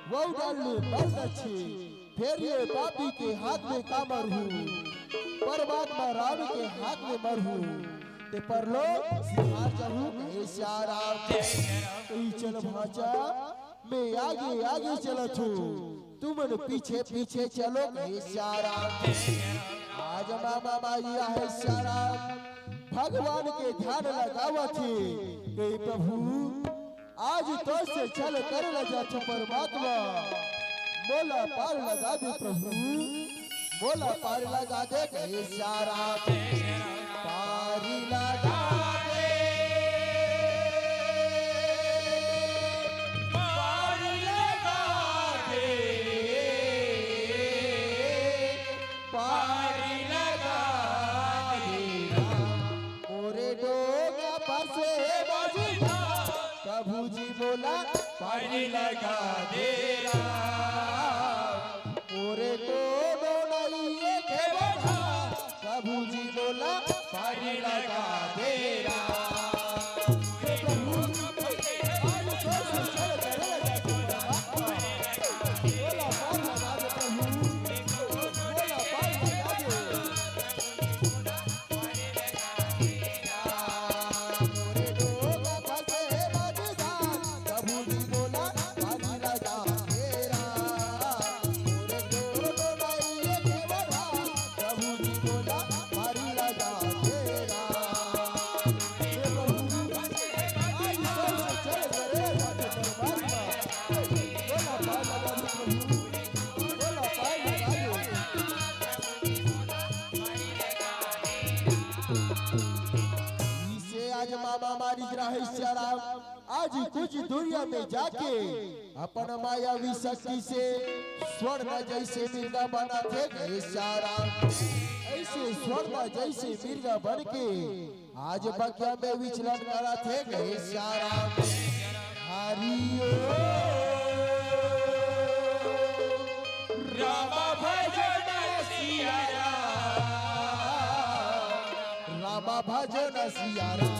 वो डाले मरद छे। फिर ये पापी के हाथ में कामर हूँ, परमात्मा राम के हाथ में मर हूँ। ते परलोक सिहार चढ़ू इशारा। चल भाचा मैं आगे आगे चलत हूँ, तुम पीछे पीछे चलो इशारा। आज मामा मारिया है इशारा भगवान के ध्यान लगावा थे कि प्रभु आज तो से चल कर लगा परमात्मा मोला पार लगा दे प्रभु, मोला पार लगा दे इशारा। पार लगा दे, पार लगा दे, पार लगा दे मोरे डोगा पासे बाजूदा। प्रभु जी बोला पार लगा दे मोरे तो नहीं के बोला। प्रभु जी बोला पार लगा दे आज कुछ दुनिया में जाके अपन मायावी शक्ति से स्वर्ण जैसे मिर्गा बना थे इशारा। ऐसे स्वर्ण जैसे मिर्गा बन के आज बकिया में विचलन करा थे इशारा। हरिओ रामा भजन सिया राम, रामा भजन सिया राम।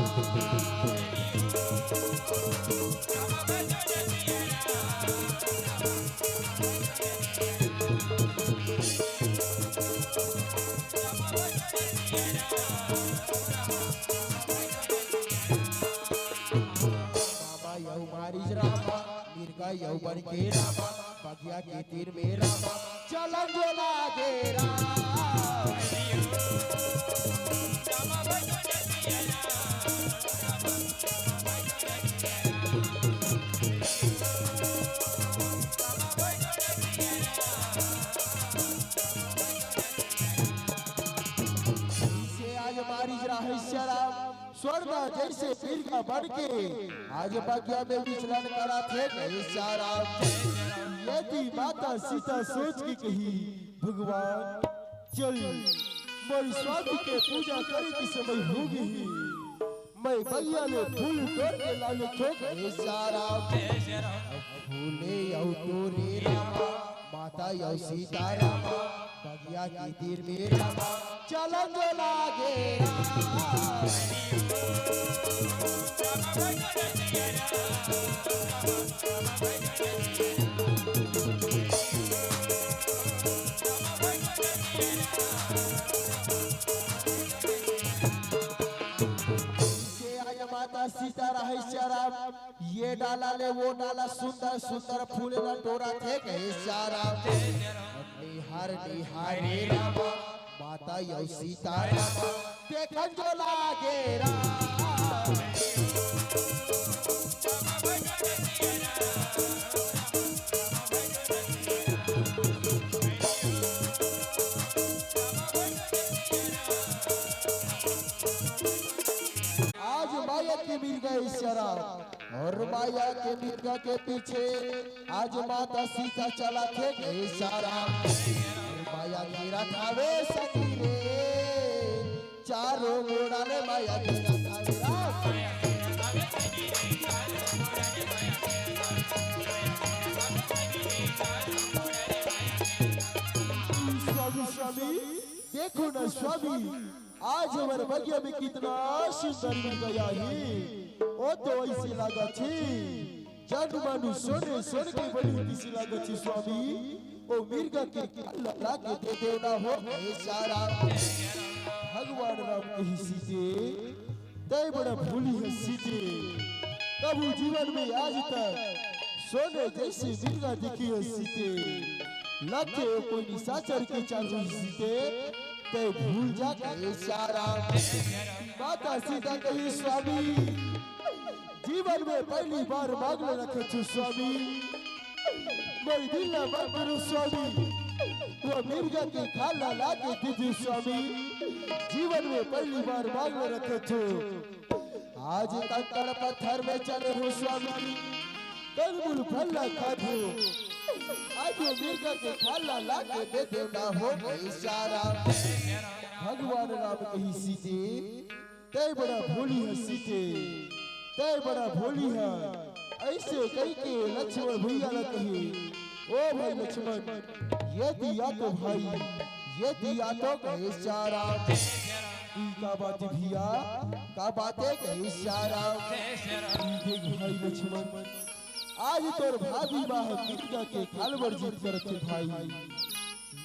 मिर्गा यौवन के रामा बगिया के तीर में रामा चलन जो लागे राम। आज मारी रहा शराब स्वर्ण जैसे मिर्गा बन के आज बगिया में विचलन करा थे इशारा। यदि माता सीता सोच के कही भगवान चल मेरी स्वामी के पूजा करे की समय हो गई, मैं भैया ने फूल तोड़ के लाले ठोक इशारा। फूले यौ तोरे रामा माता यौ सीता रामा बगिया की तीर में रामा चलन जो लागे राम। माता सीता रहे शराब ये डाला ले वो डाला सुंदर सुंदर फूल न टोरा थे कहे शराब निहार निहार रे रामा माता यौ सीता रामा देखन जो लागे राम। माया के मिर्गा शराब और माया के मिर्गा के पीछे आज माता सीता चला थे गए शराब। माया की रखावे सखी रे चारों घोड़ा ने माया की रखावे स्वामी स्वामी देखो ना स्वामी आज हमारे बगिया में कितना सुंदर मिल गया ही ओ तो ऐसी लगा थी जन मानु सोने सोने की बड़ी किसी लगा थी स्वामी ओ मिर्गा के ला के दे देना हो सारा भगवान राम कही सीते तय बड़ा भूली है सीते कभी जीवन में आज तक सोने जैसे मिर्गा दिखी है सीते लगे कोई निशाचर के चाल रही सीते ते भूल जा गए सारा। माता सीता कही स्वामी जीवन में पहली बार मांगने रखे छु स्वामी मेरी दिल न मांगो स्वामी वो मिर्गा के खाना ला के दीजिए स्वामी जीवन में पहली बार मांगने रखे छु आज कंकड़ पत्थर में चले हो स्वामी कंगुल फल्ला खाधो आज मिर्गा के खाना ला के दे देना हो गई सारा। भगवान राम कही सीते तय बड़ा भोली है सीते तय बड़ा भोली है ऐसे कही के लक्ष्मण भैया न कही ओ भाई लक्ष्मण ये दिया तो भाई ये दिया तो कहे सारा का बात भैया का बातें कही सारा देख भाई लक्ष्मण आज तोर भाभी माह मिर्गा के खालवर जीत कर थे भाई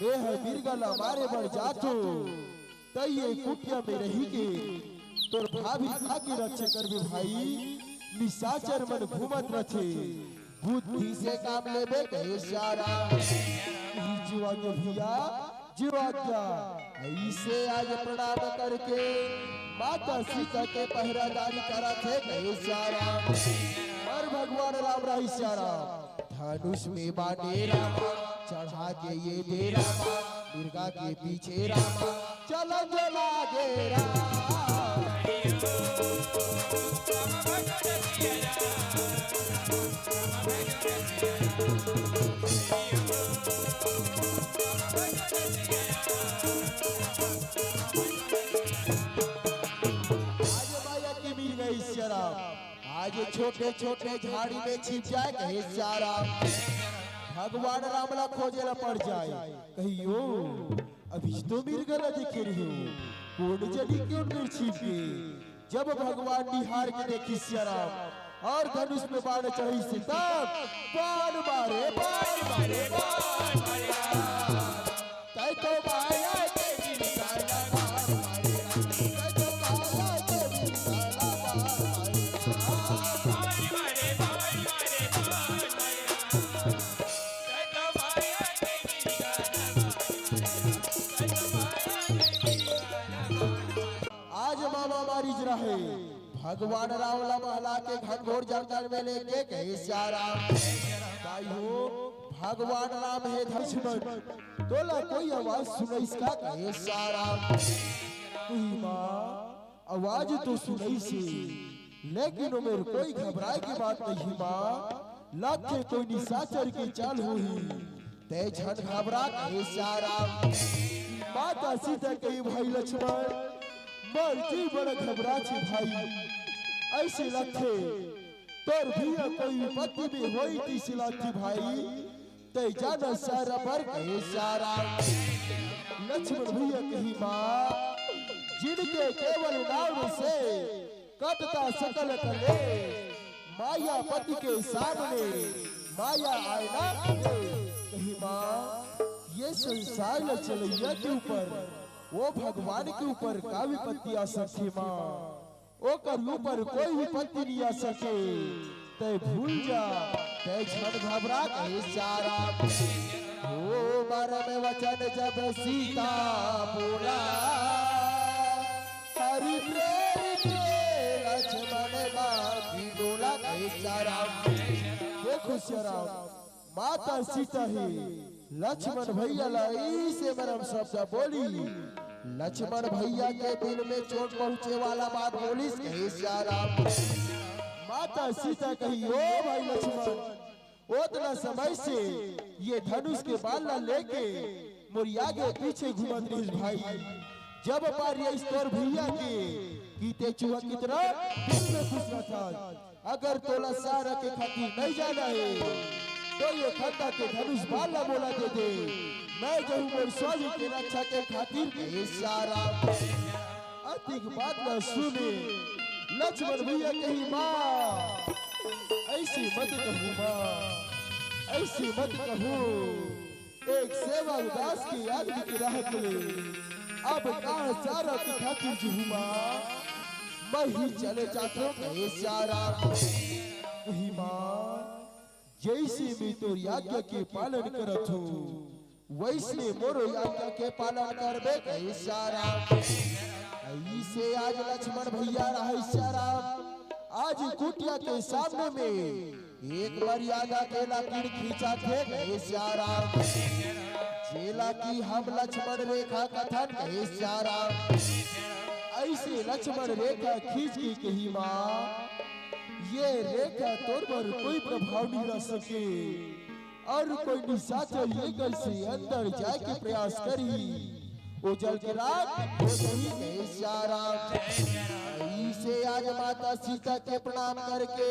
मैं है मिर्गा ला मारे बढ़ जातो तय ये कुटिया में रही के तोर भाभी आके रक्षा कर भी भाई निशाचर मन घूमत रखे बुद्धि से काम ले बे कहे सारा जीवा के भैया जीवा क्या ऐसे आज प्रणाम करके माता सीता के पहरादारी करा थे कहे सारा और भगवान राम रही सारा धनुष में बाटे रामा चढ़ा के ये दे रामा मिर्गा के पीछे रामा चलो जो लागे राम। आज माया की मिल गई शराब आज छोटे छोटे झाड़ी में छिप जाए कहे सारा भगवान राम ला खोजे ला पड़ जाए कहियो अभी तो मिर्गा ला दिखे रही हो कौन जड़ी क्यों मिर छिपे जब भगवान निहार के देखी शराब और धनुष में बाण चढ़ी से तब बाण मारे तय तो माया के निशाना रहे भगवान राम ला महला के घनघोर जंगल में लेके कहे सारा भाइयों भगवान राम है लक्ष्मण तोला कोई आवाज सुनाई इसका कहे सारा माँ आवाज तो सुनाई से लेकिन मेरे कोई घबराए की बात नहीं माँ लाखे कोई निशाचर की चाल हुई ते झट घबरा कहे सारा माता सीता कही भाई लक्ष्मण मर्जी बड़ा घबरा छे भाई ऐसे लगते तोर भी कोई विपत्ति में होई तीसी लगती भाई ते जाना सारा पर कहे सारा लक्ष्मण भैया कही माँ जिनके केवल नाम से कटता सकल कले मायापति के सामने माया आईना कही माँ ये संसार न चलैया के ऊपर वो भगवान के ऊपर का विपत्ति आ सके माँ ओ कर ऊपर कोई विपत्ति नहीं आ सके तय भूल जा तय क्षण घबरा कहे सारा ओ मरम वचन जब सीता बोला हरि प्रेम लक्ष्मण बाकी डोला कहे सारा देखो सारा माता सीता ही लक्ष्मण भैया लाई से मरम शब्द बोली लक्ष्मण भैया के दिल में चोट पहुंचे वाला बात बोली कहे सारा माता सीता कही ओ भाई लक्ष्मण उतना समय से ये धनुष के बाला लेके मोरिया के पीछे घूमत रही भाई जब पार ये स्तर भैया के कीते चूहा की तरह दिल में खुश था अगर तोला सारा के खातिर नहीं जाना है तो ये खत्ता के धनुष बाला बोला दे दे मैं कहूँ मोर स्वामी के रक्षा के खातिर के सारा अधिक बात न सुने लक्ष्मण भैया कही माँ ऐसी मत कहूँ माँ ऐसी मत कहूँ एक सेवा उदास की आदमी की राहत मिले अब कहाँ सारा की खातिर जो माँ मैं ही चले जाता हूँ सारा कही माँ जैसे मैं तो आज्ञा के पालन करत हूँ वैसे मोरो आज्ञा के पालन करबे कहे सारा ऐसे आज लक्ष्मण भैया रहे सारा आज कुटिया के सामने में एक मर्यादा के लकीर खींचा थे कहे सारा चेला की हम लक्ष्मण रेखा कथन कहे सारा ऐसे लक्ष्मण रेखा खींच की कही माँ ये रेखा तौर पर कोई प्रभाव नहीं रह सके और कोई निशाचर लेकर से अंदर जाए के प्रयास करी वो जल के रात हो गई कहे सारा इसे आज माता सीता के प्रणाम करके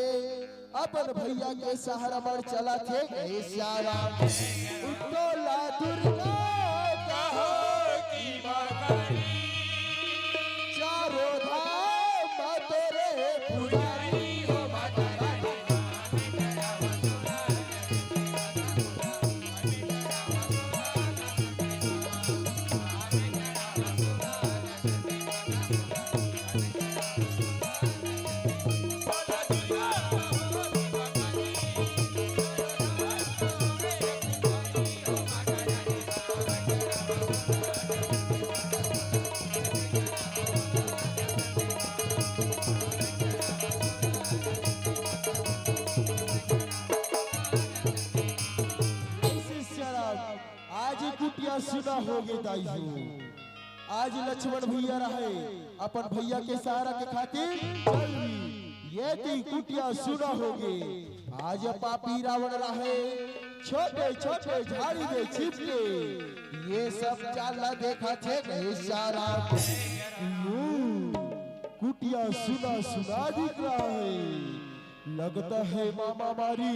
अपन भैया के सहारा बढ़ चला थे कहे सारा उत्तोला दुर्गा कहो की मातारी चारों धाम तेरे पुजारी सुना होगे दाइयो आज लक्ष्मण भैया रहे अपन भैया के सहारा के खातिर ये ती कुटिया सुना होगे आज पापी रावण रहे छोटे छोटे झाड़ी में छिपके ये सब चाला देखा थे कहे सारा कुटिया सुना सुना दिख रहा है लगता है मामा मारी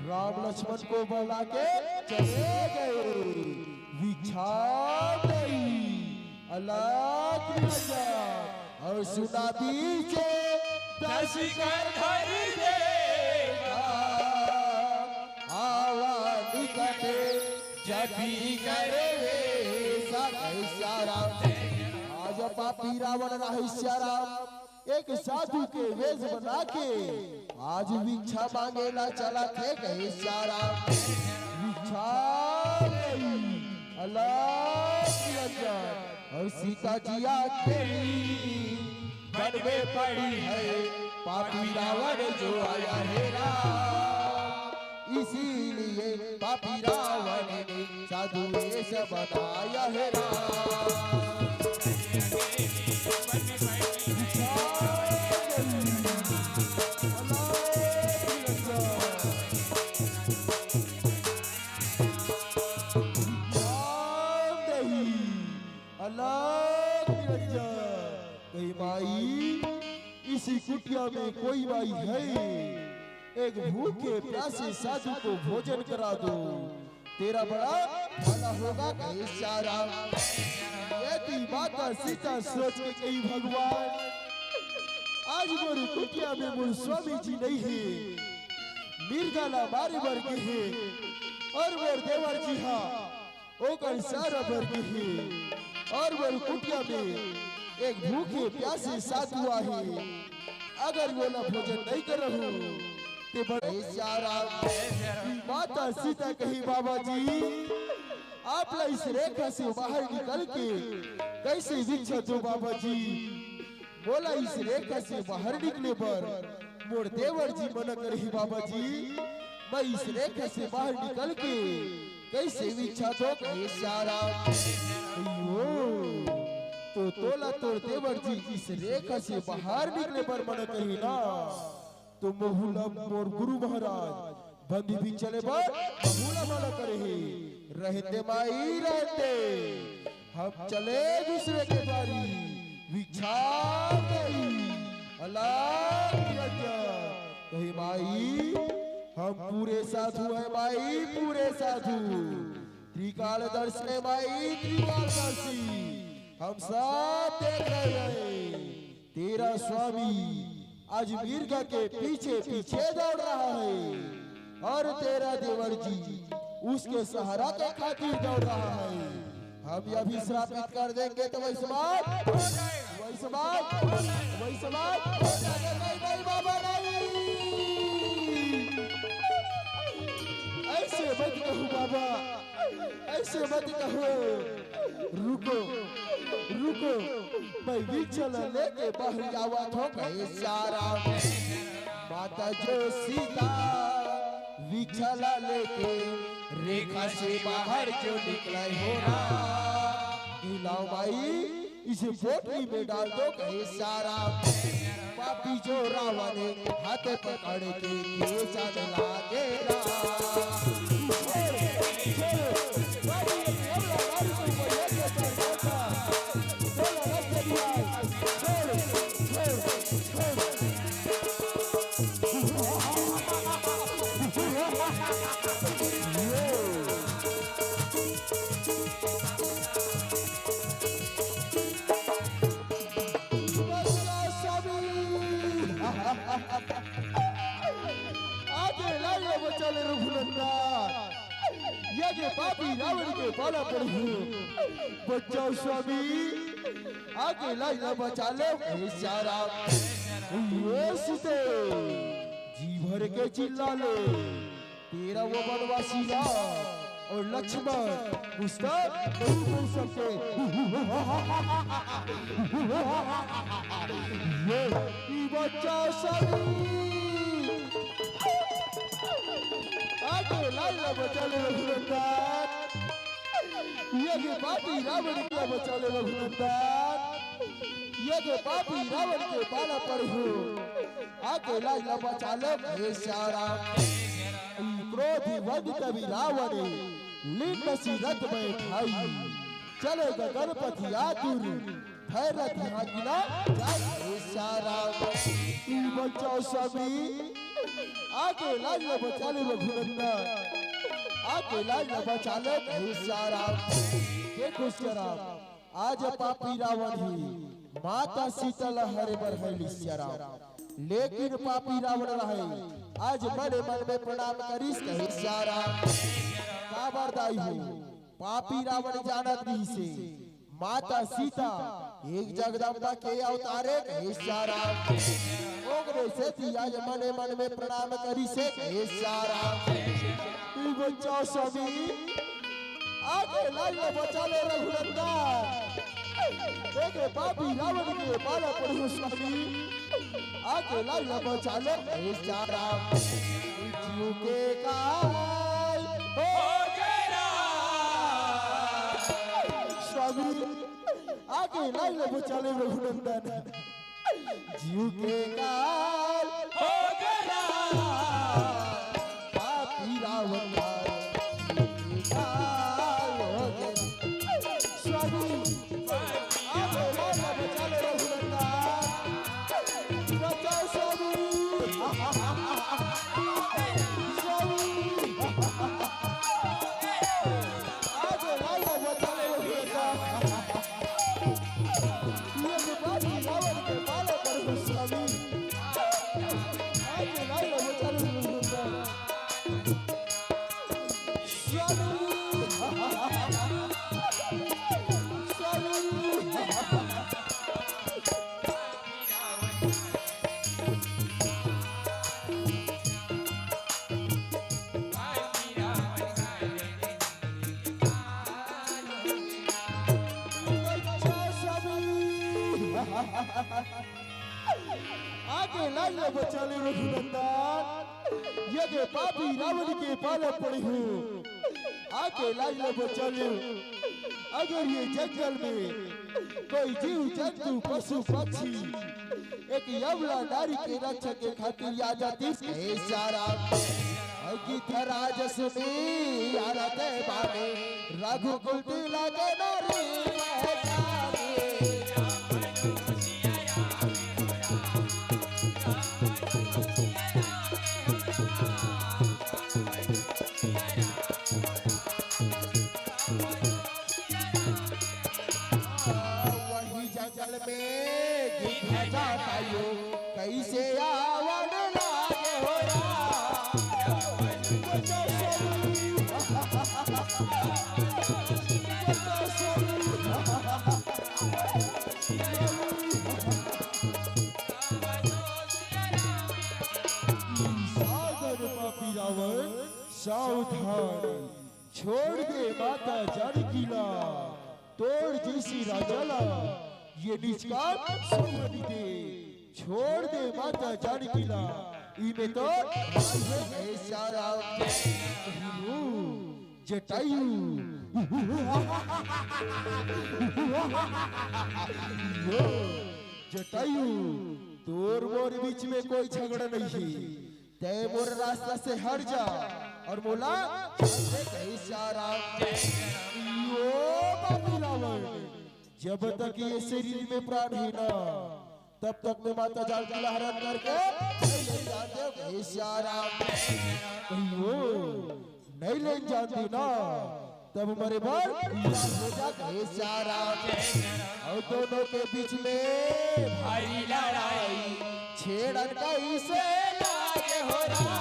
राम लक्ष्मण को बुला के चले गए अलग और सुना पीछे दस कर आवा निकटे जभी करे सारा आज पापी रावण रहे सारा एक साधु के वेश बना के आज भिक्षा मांगेला चला थे कहे सारा भिक्षा और सीता जी तेरी मन में पड़ी है पापी रावण जो आया है इसीलिए पापी रावण ने साधु वेश बनाया है इसी कुटिया में कोई भाई है एक भूखे प्यासे साधु को भोजन करा दो तेरा बड़ा भला होगा कहीं सारा। यदि माता सीता सोच के कहीं भगवान आज मोर कुटिया में मोर स्वामी जी नहीं है, मिर्गाला मारे वर्ग है और मोर देवर जी हाँ ओकर सारा वर्ग है और मोर कुटिया में एक भूखे प्यासे साधु है। अगर वो ना भोजन नहीं कर रहूं ते बड़े सारा। माता सीता कही बाबा जी आप इस रेखा से बाहर निकल के कैसे विच्छेद हो बाबा जी। बोला इस रेखा से बाहर निकले पर मोर देवर जी मना करही बाबा जी, मैं इस रेखा से बाहर निकल के कैसे विच्छेद हो कहे सारा। तो तोला तोर देवर जी इस रेखा से बाहर निकले पर मना कही ना, तो बहुला मोर गुरु महाराज बंदी भी चले पर बहुला मना करे। रहते माई रहते हम चले दूसरे के बारी विछा गई अल्लाह कही माई हम पूरे साधु है माई पूरे साधु। त्रिकाल दर्शन माई त्रिकाल दर्शी हम सब देख रहे हैं। तेरा स्वामी आज मिर्गा के पीछे पीछे दौड़ रहा है और तेरा देवर जी उसके सहारा के खातिर दौड़ रहा है। हम यह भी श्रापित कर देंगे तो वही समाज नहीं बाबा नहीं। ऐसे मत कहो बाबा ऐसे मत कहो। रुको रुको मैं विचल लेके बाहर आवा थो कहे सारा। माता जो सीता विछला लेके रेखा से बाहर जो निकला हो लाओ भाई इसे पोटली में डाल दो कहे सारा। पापी जो रावण हाथ पकड़ के चला देगा। चले रघुनंदन ये पापी रावण के पाला पड़ू बचाओ स्वामी आगे लाइना बचा ले सारा। ये सीते जी भर के चिल्ला ले तेरा वो बनवासी राम और लक्ष्मण पुस्तक नहीं बोल सकते। ये बचाओ स्वामी आगे लाइना बचा ले रघुनंदन ये पापी रावण के बचा ले रघुनंदन ये पापी रावण के पाला पर हो आगे लाइना बचा ले सारा। क्रोधी वध कवि रावण लिंग सी रथ में ठाई चलेगा गणपति आतुर भैरथ गिला जाए सारा। बचाओ स्वामी आगे लाज बचा ले रघुनंदन आगे लाज बचा ले सारा। देखो शरा आज पापी रावण ही माता सीता लहरे पर है शरा, लेकिन पापी रावण रहे आज बड़े मन में प्रणाम करिस कहे सारा। काबरदाई हो पापी रावण जानत नहीं से माता सीता एक जगदम्बा के अवतारे कहे सारा। ओगरे से थी आज मने मन में प्रणाम करी से कहे सारा। बचाओ स्वामी आगे लाइना बचा ले रघुनंदन एक पापी रावण के पाला पड़ो स्वामी आगे लाइना बचा ले कहे सारा। जीव के काल हो गया स्वामी आगे लाइना बचा ले रघुनंदन जीव के काल हो गया पापी रावण काल हो गया स्वामी आगे लाइना बचा ले रघुनंदन बचाओ स्वामी स्वामी आगे लाइए बचाले रघुनंदन, ये के पापी रावण के पाले पड़ी हूँ। आगे लाइए बचाले, अगर ये जंगल में कोई जीव जंतु पशु पक्षी एक यवला नारी के रक्षा के खातिर आ जाती है सारा राज सुनी यारा ते बाने रघुकुल लगे नारी वही जंगल में गीत जाता यो कैसे आवन लागे हो रावण सावधान छोड़ दे माता जानकीला तोड़ जैसी राजाला ये निष्काम सोमनी दे छोड़ दे माता जानकीला इमे तो सारा जटायु जटायु तोर मोर बीच में कोई झगड़ा नहीं है तय मोर रास्ता से हट जा और बोला इशारा यो बाबू रावण जब तक ये शरीर में प्राण है ना तब तक मैं माता जानकी का हरण करके इशारा यो नहीं ले जानती ना तब मरे बार हो जा इशारा और दोनों के बीच में भारी लड़ाई छेड़न कैसे लागे हो रहा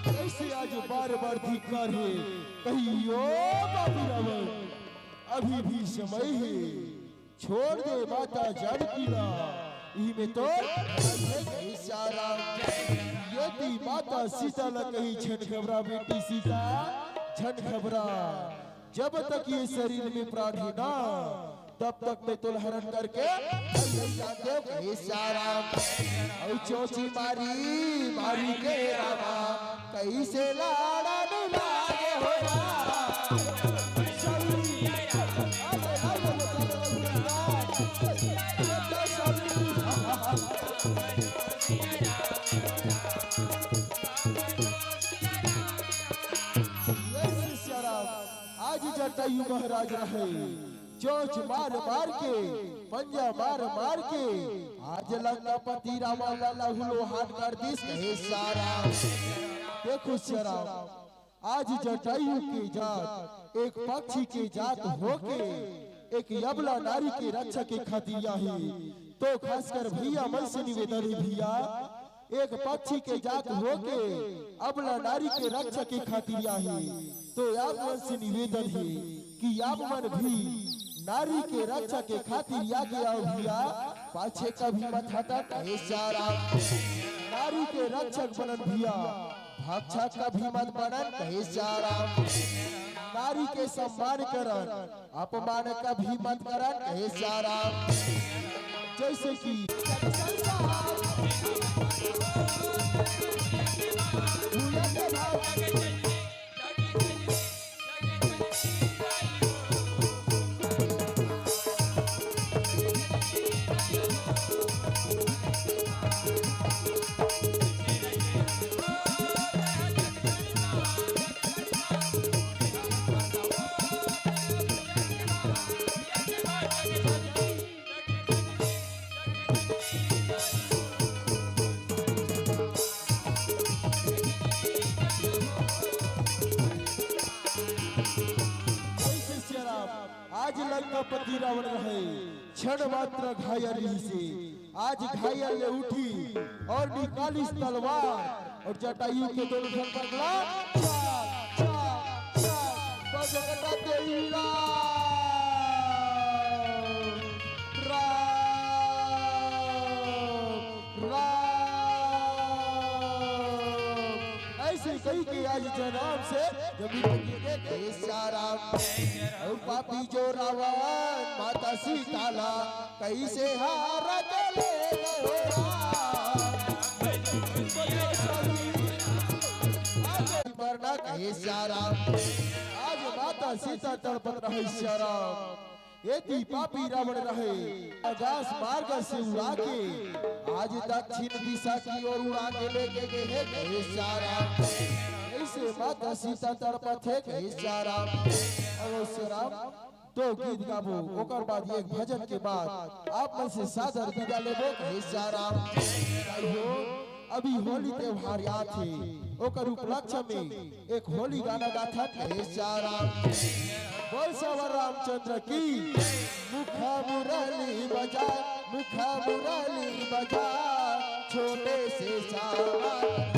कैसे आज बार बार धिक्कार है कहियो बाबू रावण अभी भी समय है छोड़ दे माता जानकी ला इमे तो इशारा यदि माता सीता ला कहीं छन खबरा बेटी सीता छन खबरा जब तक ये शरीर में प्राण है ना तब तक मैं तुल हरण करके इशारा और चोची मारी मारी के रामा कैसे लाड़ा लागे हो आज जटायु महाराज रहे चोच मार मार के पंजा मार मार के आज लंकापति रामा लाला हुलो हाथ कर दिस कहे सारा देखो शरा आज जटायु की जात एक पक्षी की जात होके एक यबला नारी के रक्षा के खातिर है तो खासकर भैया मन से निवेदन है भैया एक पक्षी के जात होके अबला नारी के रक्षा के खातिर है तो आप मन से निवेदन है कि आप मन भी नारी के रक्षा के खातिर आगे आओ भैया पाछे कभी मत हटा सारा नारी के रक्षक बनन भैया भाक्षा कभी मत बनन सारा नारी के सम्मान करन अपमान कभी मत करन सारा जैसे कि आज लंकापति रावण रहे क्षण मात्र घायल से आज घायल ले उठी और निकाली तलवार और जटायु के दोनों धन पकड़ा कई के आज जनाम से जमीन के गए साराम और पापी जो रावण माता सीताला कैसे हार गए मरना कहे साराम आज माता सीता तड़पत रहे साराम ये पापी रावण रहे आकाश मार्ग से उड़ा के आज दक्षिण दिशा की ओर उड़ा के लेके गए कहे साराम ऐसे माता सीता तड़पत है कहे साराम अवश्य राम तो गीत गाबो ओकर बाद एक भजन के बाद आप में से सादर विदा लेबो कहे साराम अभी होली त्योहार याद थे ओकर उपलक्ष्य में एक होली गाना गाथा कहे साराम बोल सवर रामचंद्र की मुखा मुरली बजा छोटे से सावन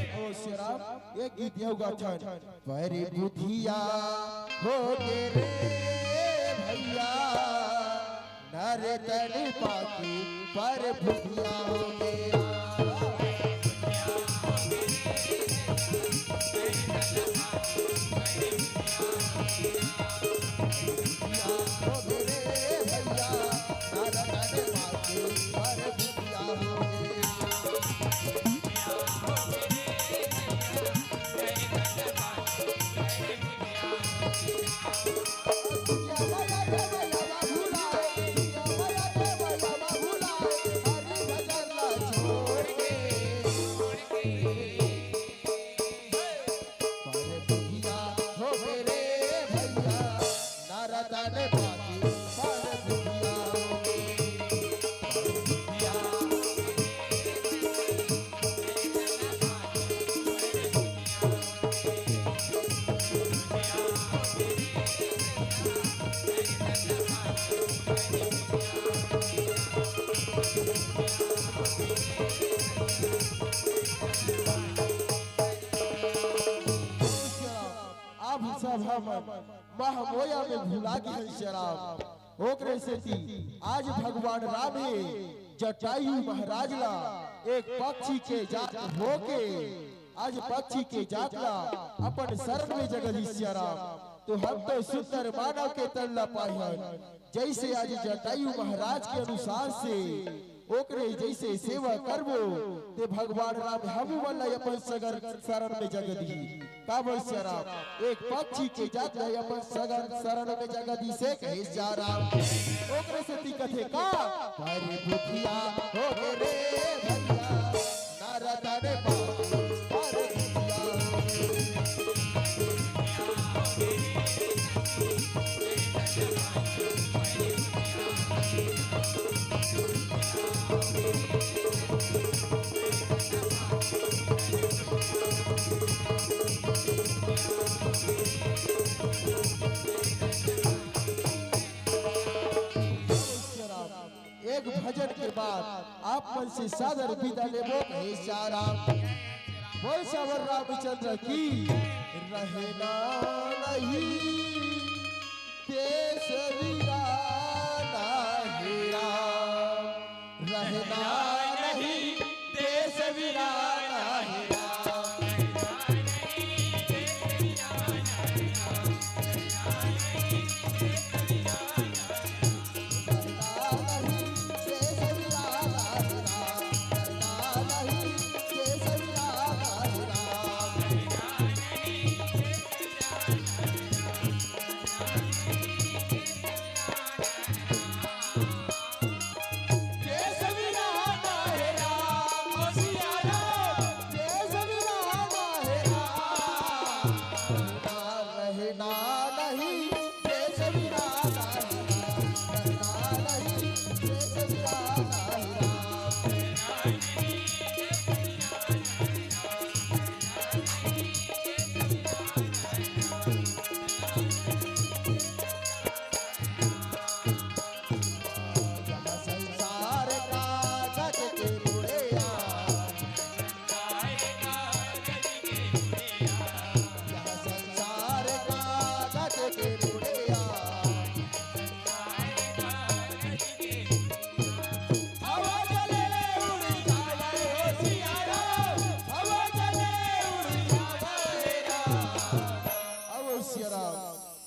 एक गीत होगा छन परे बुधिया हो गे रे भैया नर तन पाकी पर बुधिया हो गे हमन महमोया में भुला गए शराब ओकरे से थी आज भगवान राम जटायु महाराज ला एक पक्षी के जात होके आज पक्षी के जात ला अपन शरण में जगदीश्वर राम तो हम तो सुंदर मानव के तल्ला पाए जैसे आज जटायु महाराज के अनुसार से ओकरे जैसे सेवा करबो ते भगवान राम हम वाला अपन सगर शरण में जगदी काबल राम एक पक्षी के जात है अपन सगर शरण में जगदी से कहे जा राम ओकरे से ती कथे का हरे बुधिया हो रे भैया नारद ने बाबू हरे एक भजन के बाद आप मन से सादर विदा लेबो कहे श्याम बोल सवर रामचंद्र की रहना नहीं देश वीराना हे राम रहना नहीं देश वीराना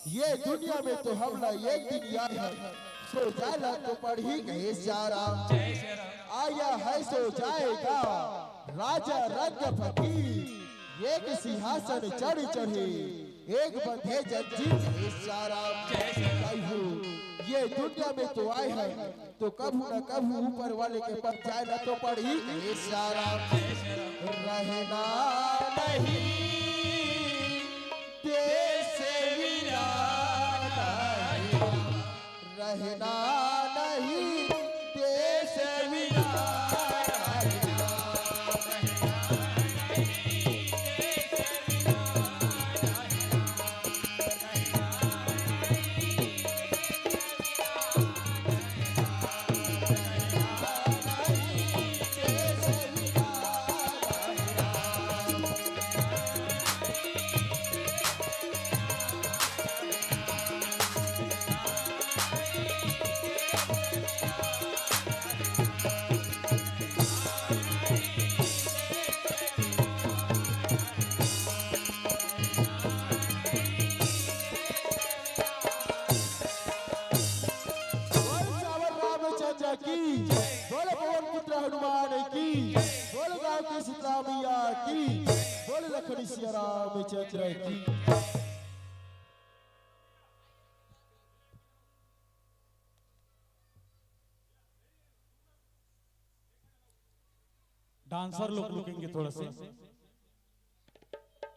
हे दुनिया में तो हमला एक दिन याद है सो जाला तो पढ़ ही गए सारा आया है सो जाएगा राजा रंग फकीर एक सिंहासन चढ़ चढ़े एक बंधे जंजीर सारा ये दुनिया में तो आए हैं तो कभी न कभी ऊपर वाले के पास जाना तो पढ़ ही गए सारा रहना नहीं रहना नहीं देश की बोल पवन पुत्र हनुमान की बोल गाँव की सीता मैया की बोल लखन सिया रामचंद्र की। डांसर लोग रुकेंगे थोड़ा से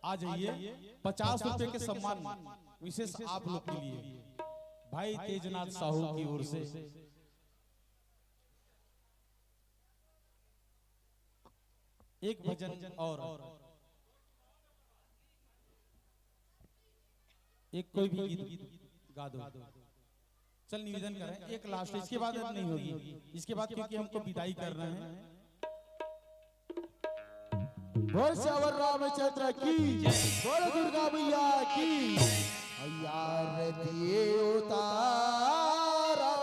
आ जाइए। 50 रुपए के सम्मान विशेष आप लोग के लिए भाई तेजनाथ साहू की ओर से। एक भजन और एक कोई भी गीत गा दो। चल निवेदन करें एक लास्ट, इसके बाद नहीं होगी, इसके बाद क्योंकि हमको विदाई कर रहे हैं। बोल श्यावर रामचंद्र की, बोल दुर्गा मैया की। यार दिए उतारा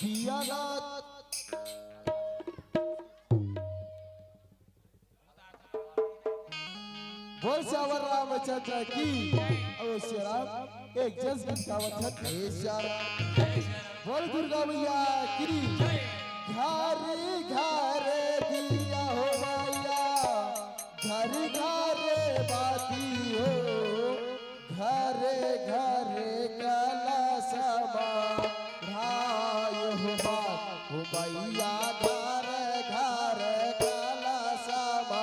दिया ना बोल श्यावर रामचंद्र की अवश्य राम एक जस गीत गावत है बोल दुर्गा मैया की घर घर दिया हो मैया घर घर बाती हो घर घर कलशमा भाई हो बात हो मैया घर घर कलशमा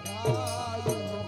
भाई हो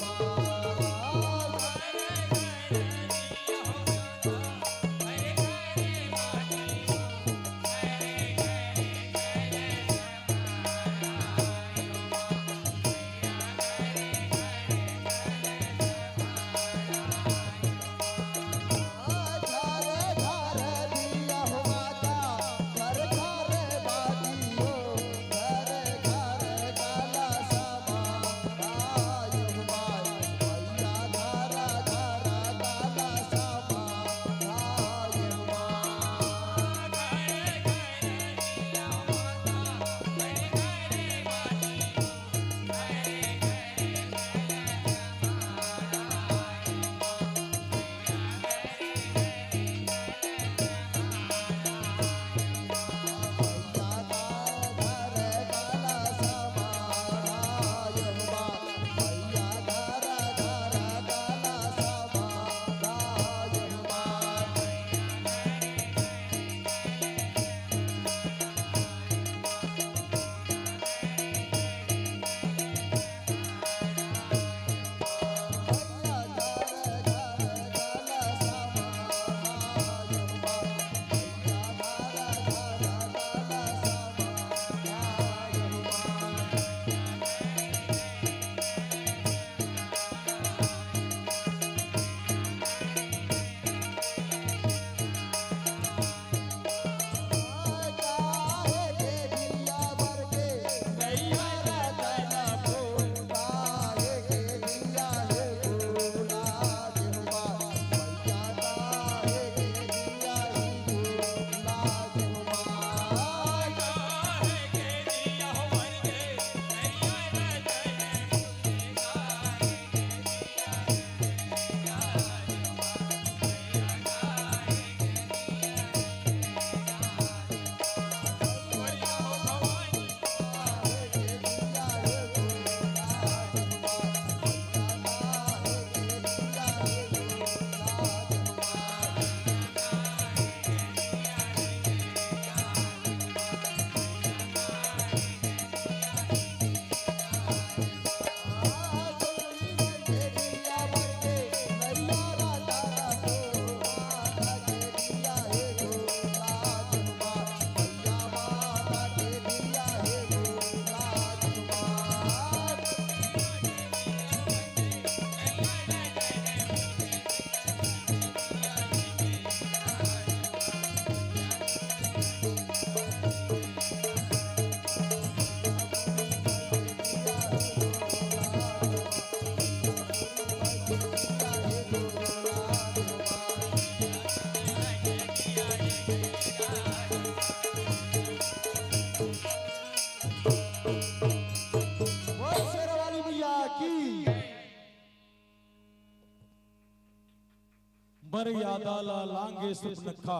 मर्यादाला लांगे सुत नखा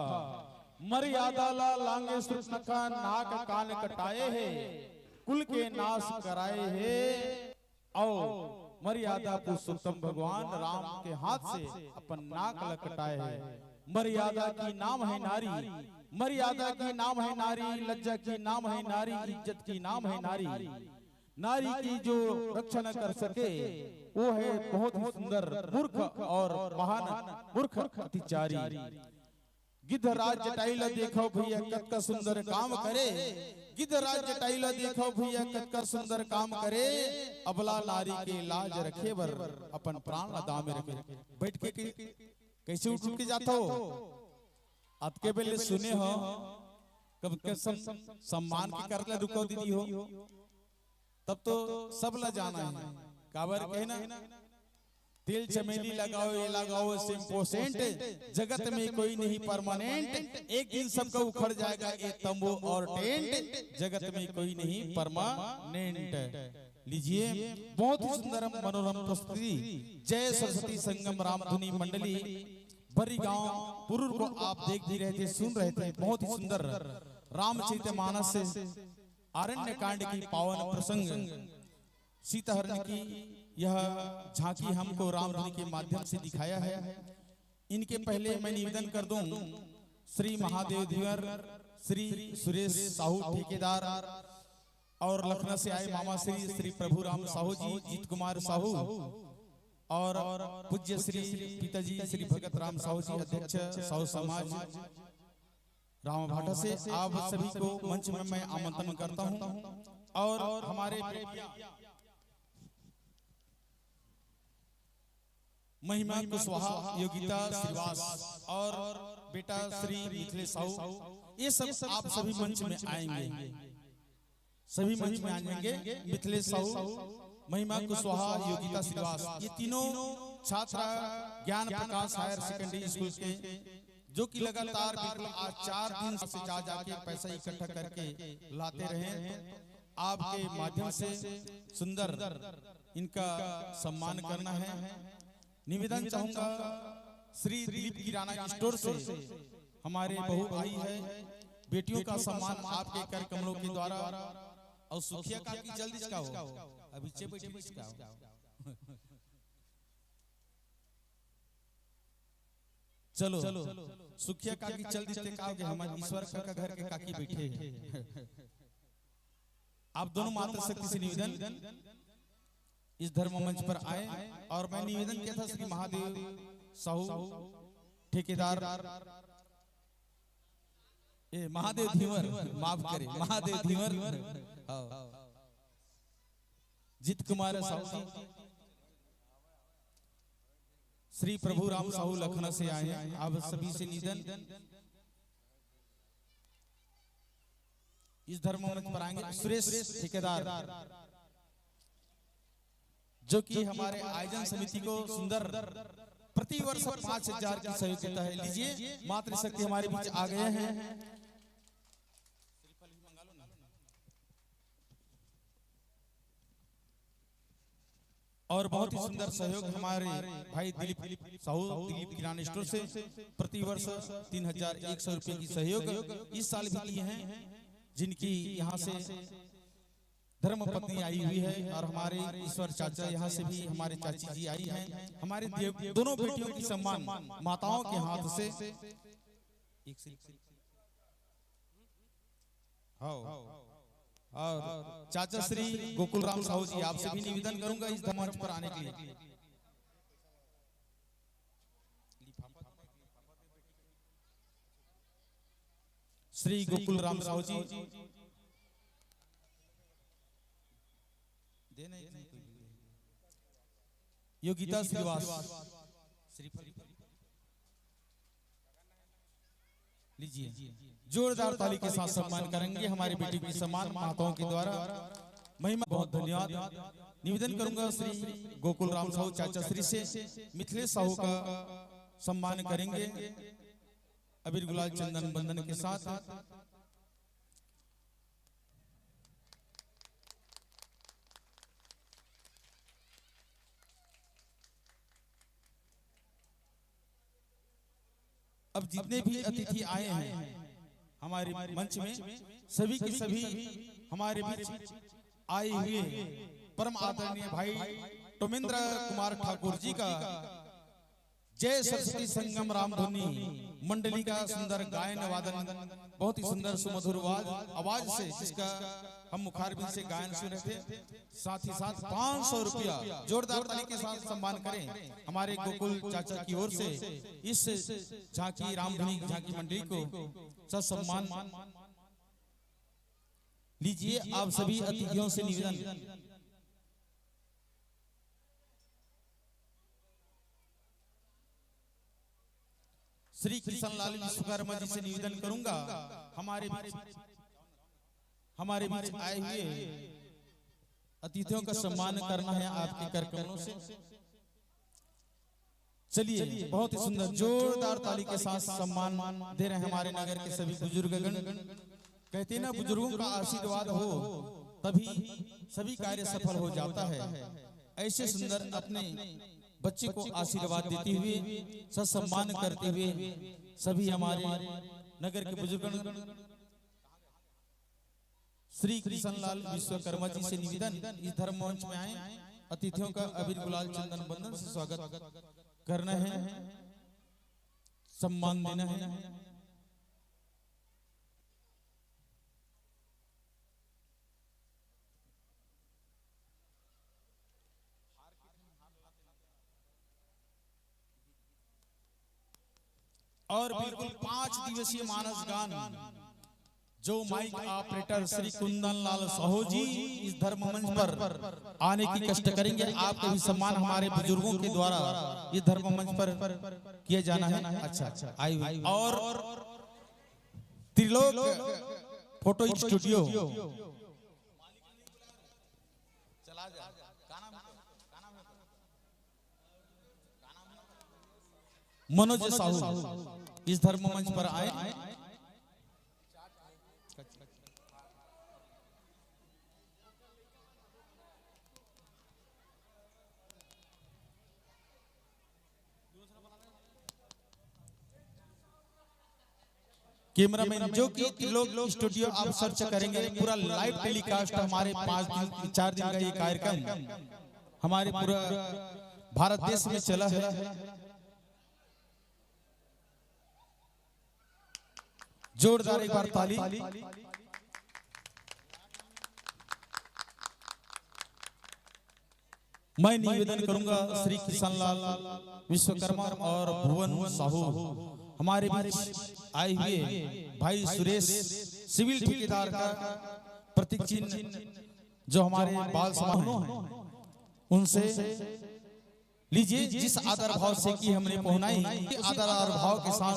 मर्यादाला लांगे सुत नखा नाक कान कटाए है कुल के नाश कराए है और मर्यादा पुरुषोत्तम भगवान राम के हाथ से अपन नाक लकटाए है। मर्यादा की नाम है नारी, मर्यादा की नाम है नारी, लज्जा की नाम है नारी, इज्जत की नाम है नारी। नारी की जो रक्षा न कर सके वो है बहुत ही सुंदर मूर्ख और महान मूर्ख अतिचारी। गिद्धराज जटाइला देखो भैया कतका सुंदर काम करे, गिद्धराज जटाइला देखो भैया कतका सुंदर काम करे। अबला नारी के लाज रखे बर अपन प्राण लदा में रखे। बैठ के कैसे उठ के जाता हो आपके बेले सुने हो कब के सम्मान के कर ले रुको दीदी हो तब तो सब ला जाना है। काबर कहना तिल चमेली लगाओ ये लगाओ सिंपोसेंट, जगत में कोई नहीं परमानेंट, एक दिन सबका उखड़ जाएगा ये तंबू और टेंट, जगत में कोई नहीं परमानेंट। लीजिए बहुत ही सुंदर मनोरम प्रस्तुति जय सरस्वती संगम रामधुनी मंडली बरी गांव पुरूर को आप देख भी रहे थे, सुन रहे थे। बहुत ही सुंदर रामचरितमानस से आरण्य कांड की पावन प्रसंग सीताहरण की यह झांकी हमको रामधुनी के माध्यम से दिखाया है। इनके पहले मैं निवेदन कर दूं श्री महादेव धीवर, श्री सुरेश साहू ठेकेदार और लखनऊ से आए मामा श्री प्रभु राम साहू जी, जीत कुमार साहू और पूज्य श्री पिताजी श्री भगत राम साहू जी अध्यक्ष साहू समाज राम भाटा से आप सभी को मंच में मैं आमंत्रण करता हूं। और हमारे महिमा कुशवाहा, योगिता श्रीवास और बेटा श्री मिथिलेश साहू, ये सब आप सभी मंच में आएंगे, सभी मंच में आएंगे। मिथिलेश साहू, महिमा कुशवाहा, योगिता श्रीवास, ये तीनों छात्र ज्ञान प्रकाश हायर सेकेंडरी स्कूल के, जो कि लगातार बिल्कुल आज 4 दिन से जा जाके पैसा इकट्ठा करके लाते रहे। आपके माध्यम से सुंदर इनका सम्मान करना है। निवेदन चाहूंगा श्री दिलीप किराना स्टोर से हमारे बहू भाई है, बेटियों का सम्मान आपके कर कमलों के द्वारा। और सुखिया का की जल्दी इसका हो, अभी चे बैठी इसका हो। चलो सुखिया का की जल्दी से कहोगे, हमारे ईश्वर का घर के काकी बैठे हैं। आप दोनों मात्र शक्ति से निवेदन इस धर्म मंच पर आए। और मैं निवेदन किया था श्री महादेव साहू ठेकेदार, महादेव धीवर, माफ करें महादेव धीवर, जीत कुमार साहू, श्री प्रभु राम साहू लखनऊ से आए हैं। आप सभी से निवेदन इस धर्म मंच पर आएंगे। सुरेश ठेकेदार, जो कि हमारे आयोजन समिति को सुंदर प्रति वर्ष 5000 की सहयोग देता है। लीजिए मातृशक्ति हमारे बीच आ गए हैं। और बहुत ही सुंदर सहयोग हमारे भाई दिलीप साहू, दिलीप किराना स्टोर से प्रति वर्ष 3100 रुपए की सहयोग इस साल भी किए हैं, जिनकी यहाँ से धर्म पत्नी आई हुई है। और हमारे ईश्वर चाचा यहाँ से भी हमारे चाची जी आई हैं। हमारे दोनों बेटियों की सम्मान माताओं के हाथ से और चाचा श्री गोकुल राम साहू जी, आपसे भी निवेदन करूंगा इस मंच पर आने के लिए। श्री गोकुल राम साहू जी, योगिता श्रीवास, लीजिए जोरदार ताली के साथ सम्मान करेंगे हमारी बेटी की सम्मान माताओं के द्वारा। महिमा बहुत धन्यवाद। निवेदन करूंगा श्री गोकुल राम साहू चाचा श्री से मिथिलेश साहू का सम्मान करेंगे अबीर गुलाल चंदन बंदन के साथ। अब जितने भी अतिथि आए हैं हमारे मंच में, सभी के सभी हमारे बीच आए हुए परम आदरणीय भाई टोमेंद्र कुमार ठाकुर जी का जय सरस्वती संगम रामधुनी मंडली का सुंदर गायन वादन, बहुत ही सुंदर सुमधुर आवाज से जिसका हम मुखारबिंद से गायन सुन रहे थे। साथ ही साथ 500 रुपया जोरदार ताली के साथ सम्मान करें हमारे गोकुल चाचा की ओर से इस झांकी रामधुनी झांकी मंडली को सम्मान। लीजिए आप सभी अतिथियों से निवेदन, श्री कृष्ण लाल विश्वकर्मा जी से निवेदन करूंगा हमारे बीच आए हुए अतिथियों का सम्मान करना है आपके कार्यक्रमों से। चलिए बहुत ही सुंदर जोरदार ताली के साथ सम्मान दे रहे हैं हमारे नगर के सभी बुजुर्गगण। कहते हैं ना, बुजुर्गों का आशीर्वाद हो तभी सभी कार्य सफल हो जाता है। ऐसे सुंदर अपने बच्चे को आशीर्वाद देते हुए, सम्मान करते हुए सभी हमारे नगर के बुजुर्गगण श्री कृष्णलाल विश्वकर्मा जी से निवेदन, इस धर्म मंच में आए, अतिथियों का अबीर गुलाल चंदन बंदन से स्वागत करना है, सम्मान देना है। और बिल्कुल 5 दिवसीय मानस गान जो माइक ऑपरेटर श्री कुंदन लाल साहू जी इस धर्म मंच पर आने की कष्ट करेंगे। आपका भी सम्मान हमारे बुजुर्गों के द्वारा इस धर्म मंच पर किया जाना है। अच्छा आइए। और त्रिलोक फोटो स्टूडियो मनोज साहू इस धर्म मंच पर आए। कैमरामैन जो कि त्रिलोक स्टूडियो आप सर्च करेंगे, पूरा लाइव टेलीकास्ट हमारे 4 दिन का ये कार्यक्रम हमारे पूरा भारत देश में चला है। जोरदार एक बार ताली। मैं निवेदन करूंगा श्री कृष्णलाल विश्वकर्मा और भुवन साहू हमारे बीच आए हुए भाई सुरेश सिविल ठेकेदार का प्रतीक चिन्ह जो हमारे बाल समारोह हैं उनसे लीजिए, जिस आदर भाव से कि हमने पहुंचाई आदर और भाव के साथ